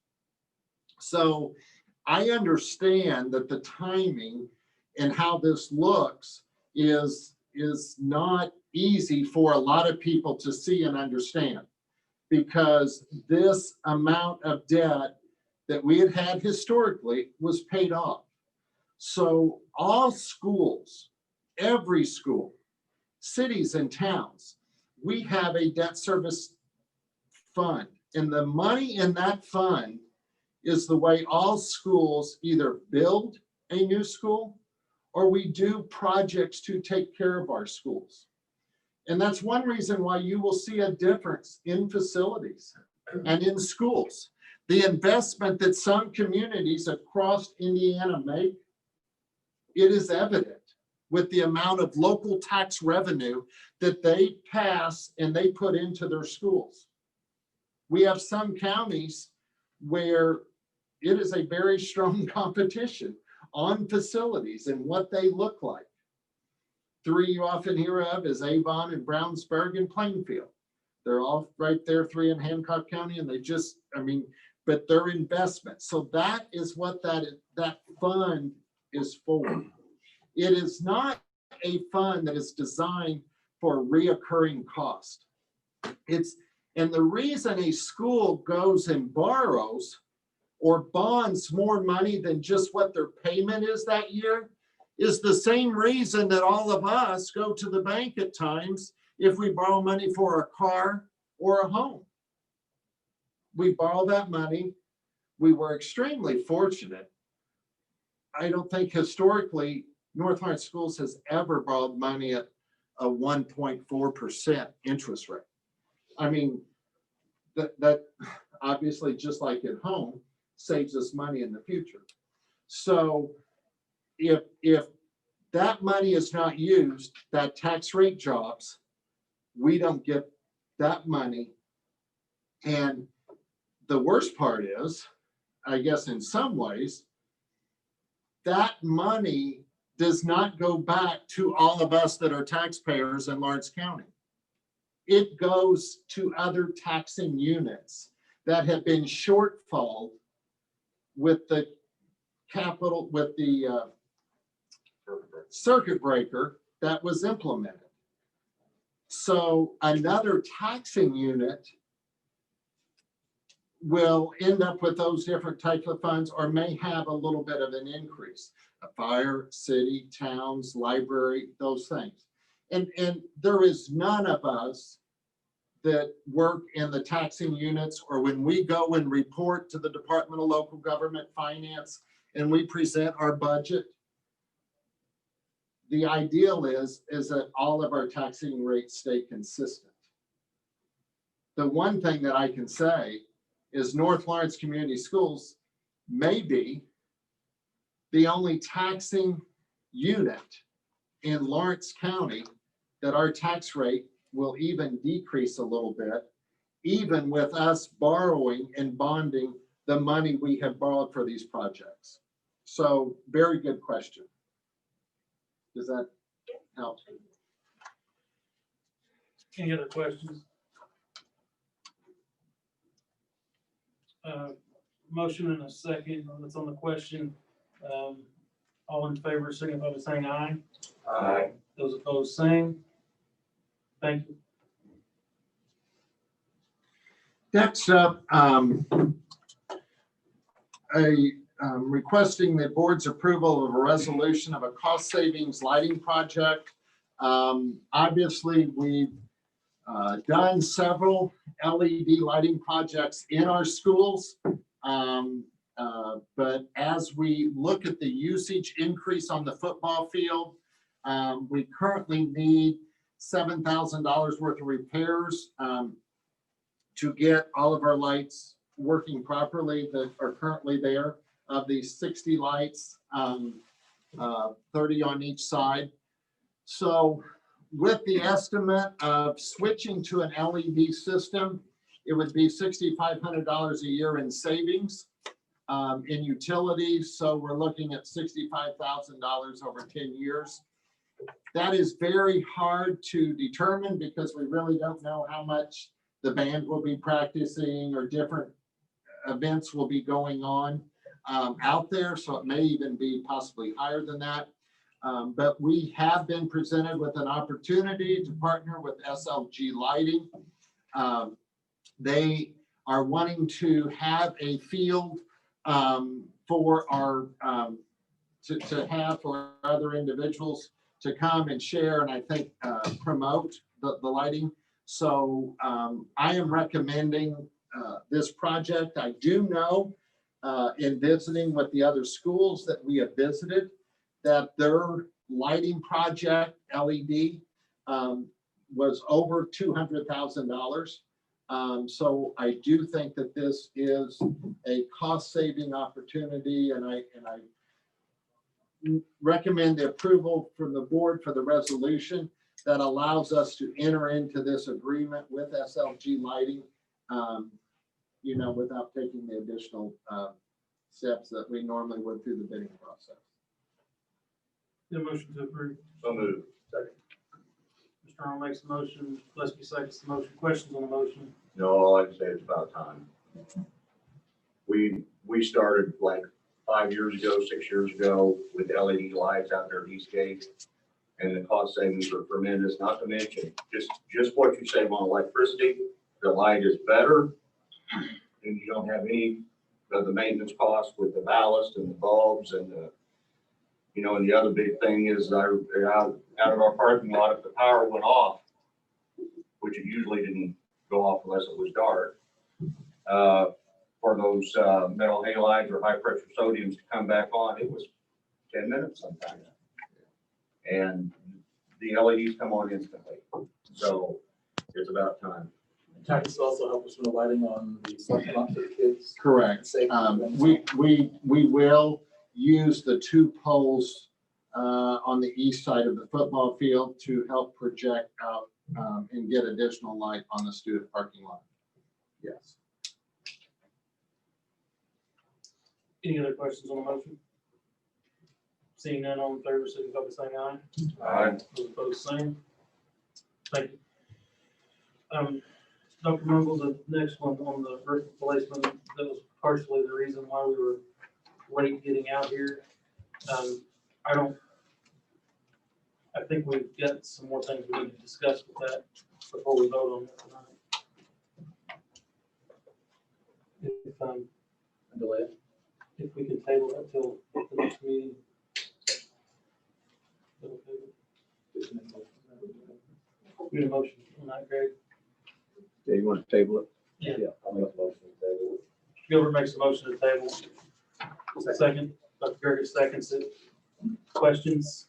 So I understand that the timing and how this looks is not easy for a lot of people to see and understand, because this amount of debt that we had had historically was paid off. So all schools, every school, cities and towns, we have a debt service fund. And the money in that fund is the way all schools either build a new school or we do projects to take care of our schools. And that's one reason why you will see a difference in facilities and in schools. The investment that some communities across Indiana make, it is evident with the amount of local tax revenue that they pass and they put into their schools. We have some counties where it is a very strong competition on facilities and what they look like. Three you often hear of is Avon and Brownsburg and Plainfield. They're all right there, three in Hancock County, and they just, but their investment. So that is what that fund is for. It is not a fund that is designed for reoccurring cost. And the reason a school goes and borrows or bonds more money than just what their payment is that year is the same reason that all of us go to the bank at times if we borrow money for a car or a home. We borrow that money. We were extremely fortunate. I don't think historically North Lawrence Schools has ever borrowed money at a 1.4% interest rate. That obviously, just like at home, saves us money in the future. So if that money is not used, that tax rate drops, we don't get that money. And the worst part is, I guess in some ways, that money does not go back to all of us that are taxpayers in Lawrence County. It goes to other taxing units that have been shortfall with the capital, with the circuit breaker that was implemented. So another taxing unit will end up with those different types of funds or may have a little bit of an increase. A fire, city, towns, library, those things. And there is none of us that work in the taxing units, or when we go and report to the Department of Local Government Finance and we present our budget, the ideal is that all of our taxing rates stay consistent. The one thing that I can say is North Lawrence Community Schools may be the only taxing unit in Lawrence County that our tax rate will even decrease a little bit, even with us borrowing and bonding the money we have borrowed for these projects. So very good question. Does that help? Any other questions? Motion and a second that's on the question. All in favor, signify by saying aye. Aye. Those opposed, same. Thank you. Next up, requesting the board's approval of a resolution of a cost savings lighting project. Obviously, we've done several LED lighting projects in our schools. But as we look at the usage increase on the football field, we currently need $7,000 worth of repairs to get all of our lights working properly that are currently there. Of these 60 lights, 30 on each side. So with the estimate of switching to an LED system, it would be $6,500 a year in savings in utilities. So we're looking at $65,000 over 10 years. That is very hard to determine because we really don't know how much the band will be practicing or different events will be going on out there. So it may even be possibly higher than that. But we have been presented with an opportunity to partner with SLG Lighting. They are wanting to have a field for our, to have for other individuals to come and share and I think promote the lighting. So I am recommending this project. I do know in visiting with the other schools that we have visited that their lighting project, LED, was over $200,000. So I do think that this is a cost-saving opportunity, and I recommend the approval from the board for the resolution that allows us to enter into this agreement with SLG Lighting, you know, without taking the additional steps that we normally would through the bidding process. The motion to approve. So moved. Mr. Arnold makes the motion, Gillespie seconds the motion. Questions on the motion? No, all I'd say is about time. We started like 5 years ago, 6 years ago with LED lights out there at Eastgate. And the cost savings are tremendous, not to mention just what you save on electricity. The light is better and you don't have any of the maintenance costs with the ballast and the bulbs and the, you know, and the other big thing is out of our parking lot, if the power went off, which it usually didn't go off unless it was dark, for those metal halides or high pressure sodiums to come back on, it was 10 minutes sometimes. And the LEDs come on instantly. So it's about time. Taxes also help us with the lighting on the parking lot for the kids. Correct. We will use the 2 poles on the east side of the football field to help project out and get additional light on the student parking lot. Yes. Any other questions on the motion? Seeing none, all in favor, signify by saying aye. Aye. Those opposed, same. Thank you. Dr. Mungel, the next one on the roof replacement, that was partially the reason why we were late getting out here. I think we've got some more things we need to discuss with that before we vote on it tonight. If we can table that till the next meeting. We need a motion on that, Greg. Yeah, you want to table it? Yeah. I'll make a motion to table it. Gilbert makes a motion to table. Second, Dr. Gerges seconds it. Questions?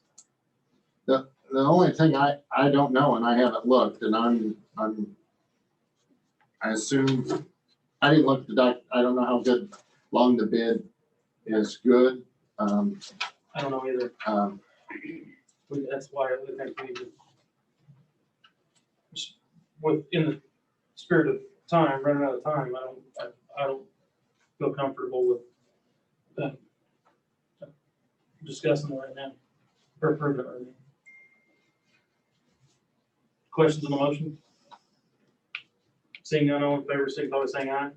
The only thing I don't know, and I haven't looked, and I assume, I didn't look at the doc, I don't know how good, long the bid is good. I don't know either. That's why I think we need to, in the spirit of time, running out of time, I don't feel comfortable with discussing it right now, or approving it right now. Questions on the motion? Seeing none, all in favor, signify by saying aye.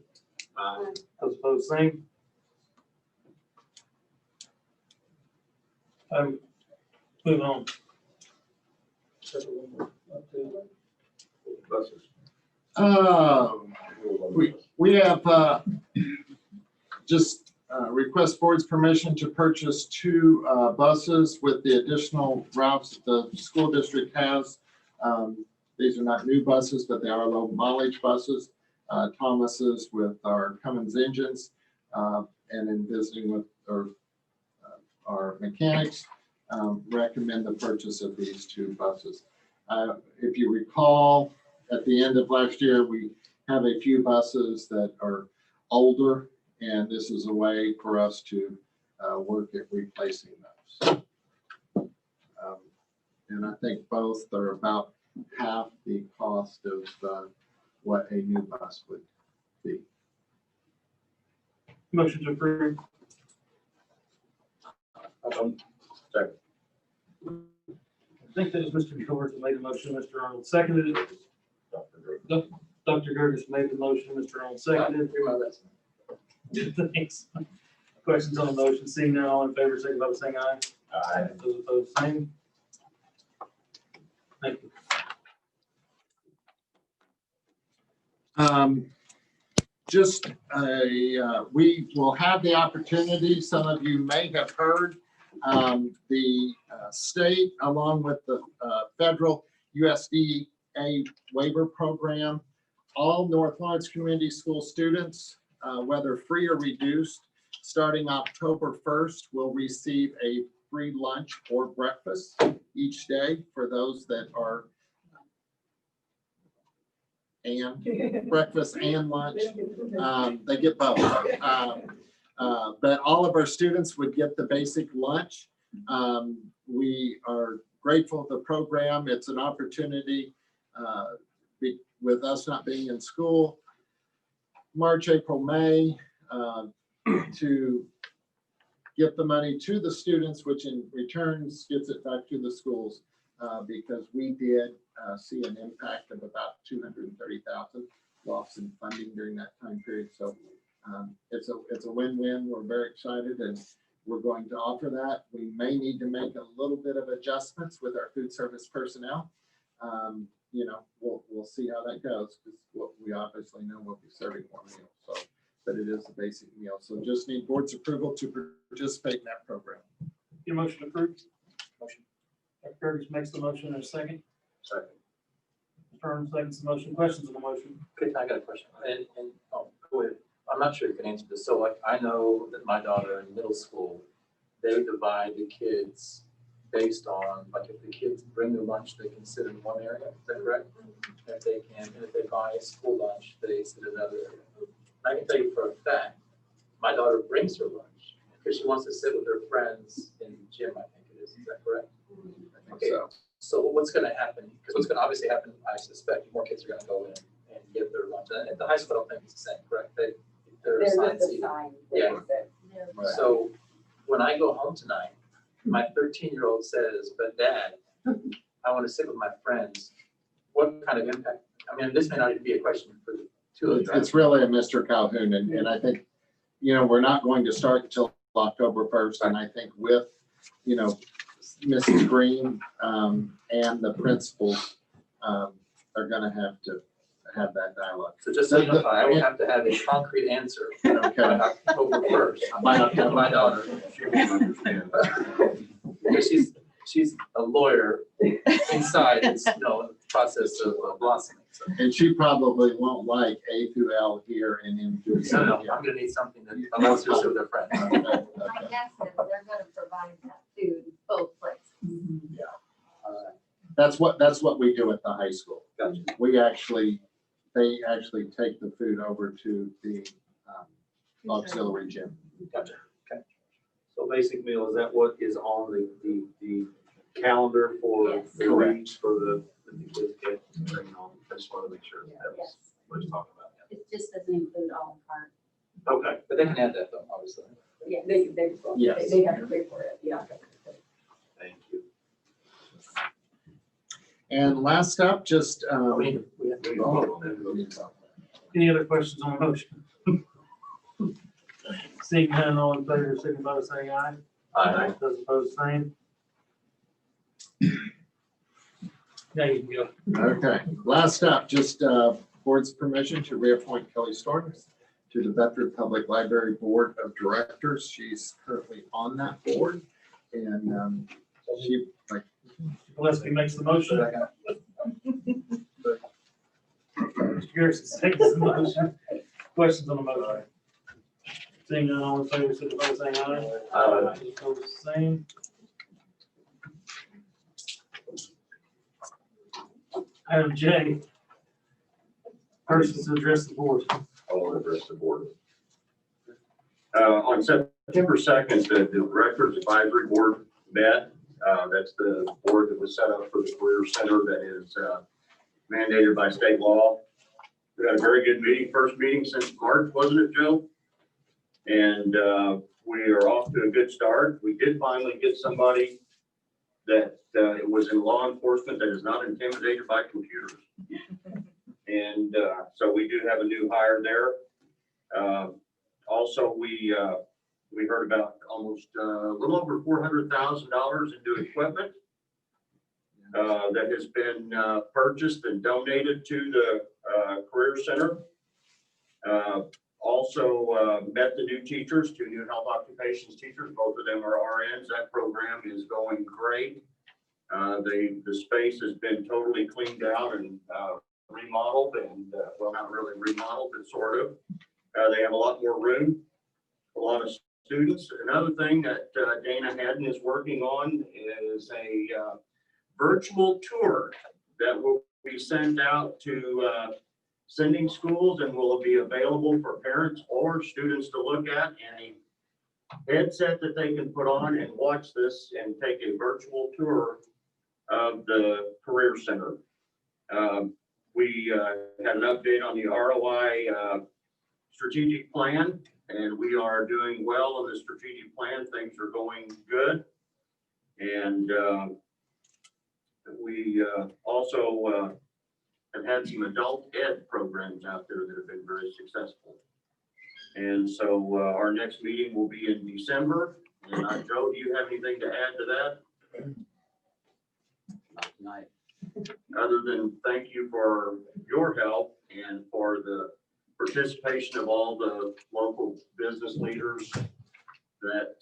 Aye. Those opposed, same. Move on. Buses. We have just request board's permission to purchase 2 buses with the additional routes the school district has. These are not new buses, but they are low mileage buses. Thomas's with our Cummins engines, and in visiting with our mechanics, recommend the purchase of these 2 buses. If you recall, at the end of last year, we have a few buses that are older, and this is a way for us to work at replacing those. And I think both are about half the cost of what a new bus would be. Motion to approve. Second. I think that was Mr. George that made the motion, Mr. Arnold seconded it. Dr. Gertis made the motion, Mr. Arnold seconded. Do my best. Thanks. Questions on the motion? Seeing none, all in favor, signify by saying aye. Aye. Those opposed, same. Thank you. Just we will have the opportunity, some of you may have heard, the state along with the federal USDA waiver program, all North Lawrence Community School students, whether free or reduced, starting October 1st, will receive a free lunch or breakfast each day for those that are breakfast and lunch. They get both. But all of our students would get the basic lunch. We are grateful for the program. It's an opportunity with us not being in school, March, April, May, to get the money to the students, which in returns gets it back to the schools, because we did see an impact of about 230,000 loss in funding during that time period. So it's a win-win. We're very excited, and we're going to offer that. We may need to make a little bit of adjustments with our food service personnel. You know, we'll see how that goes, because we obviously know we'll be serving more meals. So, but it is a basic meal. So just need board's approval to participate in that program. Your motion approved? Motion. Dr. Curtis makes the motion in a second. Second. Mr. Arnold seconds the motion. Questions on the motion? Okay, I got a question. Go ahead. I'm not sure you can answer this. So like, I know that my daughter in middle school, they divide the kids based on, like, if the kids bring their lunch, they can sit in one area. Is that correct? If they can, and if they buy school lunch, they sit in another area. I can tell you for a fact, my daughter brings her lunch because she wants to sit with her friends in the gym, I think it is. Is that correct? Okay, so what's going to happen? Because what's going to obviously happen, I suspect more kids are going to go in and get their lunch. And at the high school, I don't think it's the same, correct? They're assigned seating. Yeah. So when I go home tonight, my 13-year-old says, "But Dad, I want to sit with my friends." What kind of impact? I mean, this may not even be a question for the two of them. It's really a Mr. Calhoun, and I think, you know, we're not going to start until October 1st, and I think with, you know, Mrs. Green and the principals are going to have that dialogue. So just so you know, I will have to have a concrete answer Okay. by October 1st. My daughter. Because she's a lawyer inside, it's, you know, the process of blossoming. So. And she probably won't like A through L here and M through C. No, I'm gonna need something that allows her to sit with her friends. My guess is they're gonna provide that food both places. That's what we do at the high school. Gotcha. They actually take the food over to the auxiliary gym. Gotcha. Okay. So basic meal, is that what is on the calendar for Yes. the Correct. weeks for the kids get? I just wanted to make sure that was what he's talking about. It just doesn't include all part. Okay. But they can add that though, obviously. Yeah, Yes. they have to pay for it, yeah. Thank you. And last up, just We have to Any other questions on the motion? Seeing none, all in favor, signify by saying aye. Aye. Those opposed, same. Now you can go. okay. Last up, just board's permission to reappoint Kelly Storms to the Bedford Public Library Board of Directors. She's currently on that board, and she like. Gillespie makes the motion. Mr. Garrison seconds the motion. Questions on the motion? Seeing none, all in favor, signify by saying aye. Aye. Those opposed, same. Item J, persons to address the board. I'll address the board. On September 2nd, the Directors Advisory Board met. That's the board that was set up for the Career Center that is mandated by state law. We had a very good meeting, first meeting since March, wasn't it, Joe? And we are off to a good start. We did finally get somebody that was in law enforcement that is not intimidated by computers. And so we do have a new hire there. Also, we heard about almost a little over $400,000 in new equipment that has been purchased and donated to the Career Center. Also met the new teachers, 2 new health occupations teachers. Both of them are RNs. That program is going great. The space has been totally cleaned out and remodeled and, well, not really remodeled, but sort of. They have a lot more room, a lot of students. Another thing that Dana Haddon is working on is a virtual tour that will be sent out to sending schools and will be available for parents or students to look at, and a headset that they can put on and watch this and take a virtual tour of the Career Center. We had an update on the ROI strategic plan, and we are doing well on the strategic plan. Things are going good. And we also have had some adult ed programs out there that have been very successful. And so our next meeting will be in December. And Joe, do you have anything to add to that? Not tonight. Other than thank you for your help and for the participation of all the local business leaders that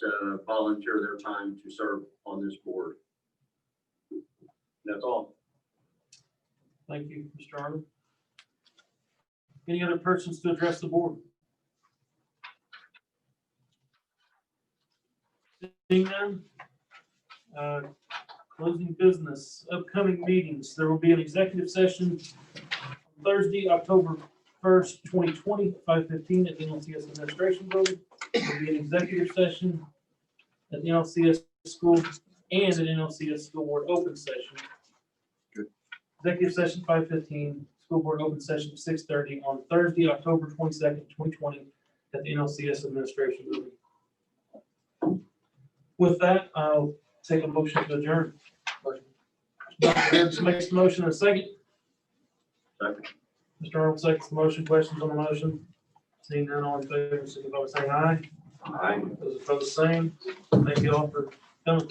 volunteer their time to serve on this board. That's all. Thank you, Mr. Arnold. Any other persons to address the board? Seeing none, closing business, upcoming meetings. There will be an executive session Thursday, October 1st, 2020, 5:15 at the NLCS Administration Building. There will be an executive session at the NLCS School and an NLCS School Board open session. Executive session 5:15, school board open session 6:30 on Thursday, October 22nd, 2020 at the NLCS Administration Building. With that, I'll take a motion to adjourn. Dr. Hibbs makes the motion in a second. Second. Mr. Arnold seconds the motion. Questions on the motion? Seeing none, all in favor, signify by saying aye. Aye. Those opposed, same. Thank you all for coming.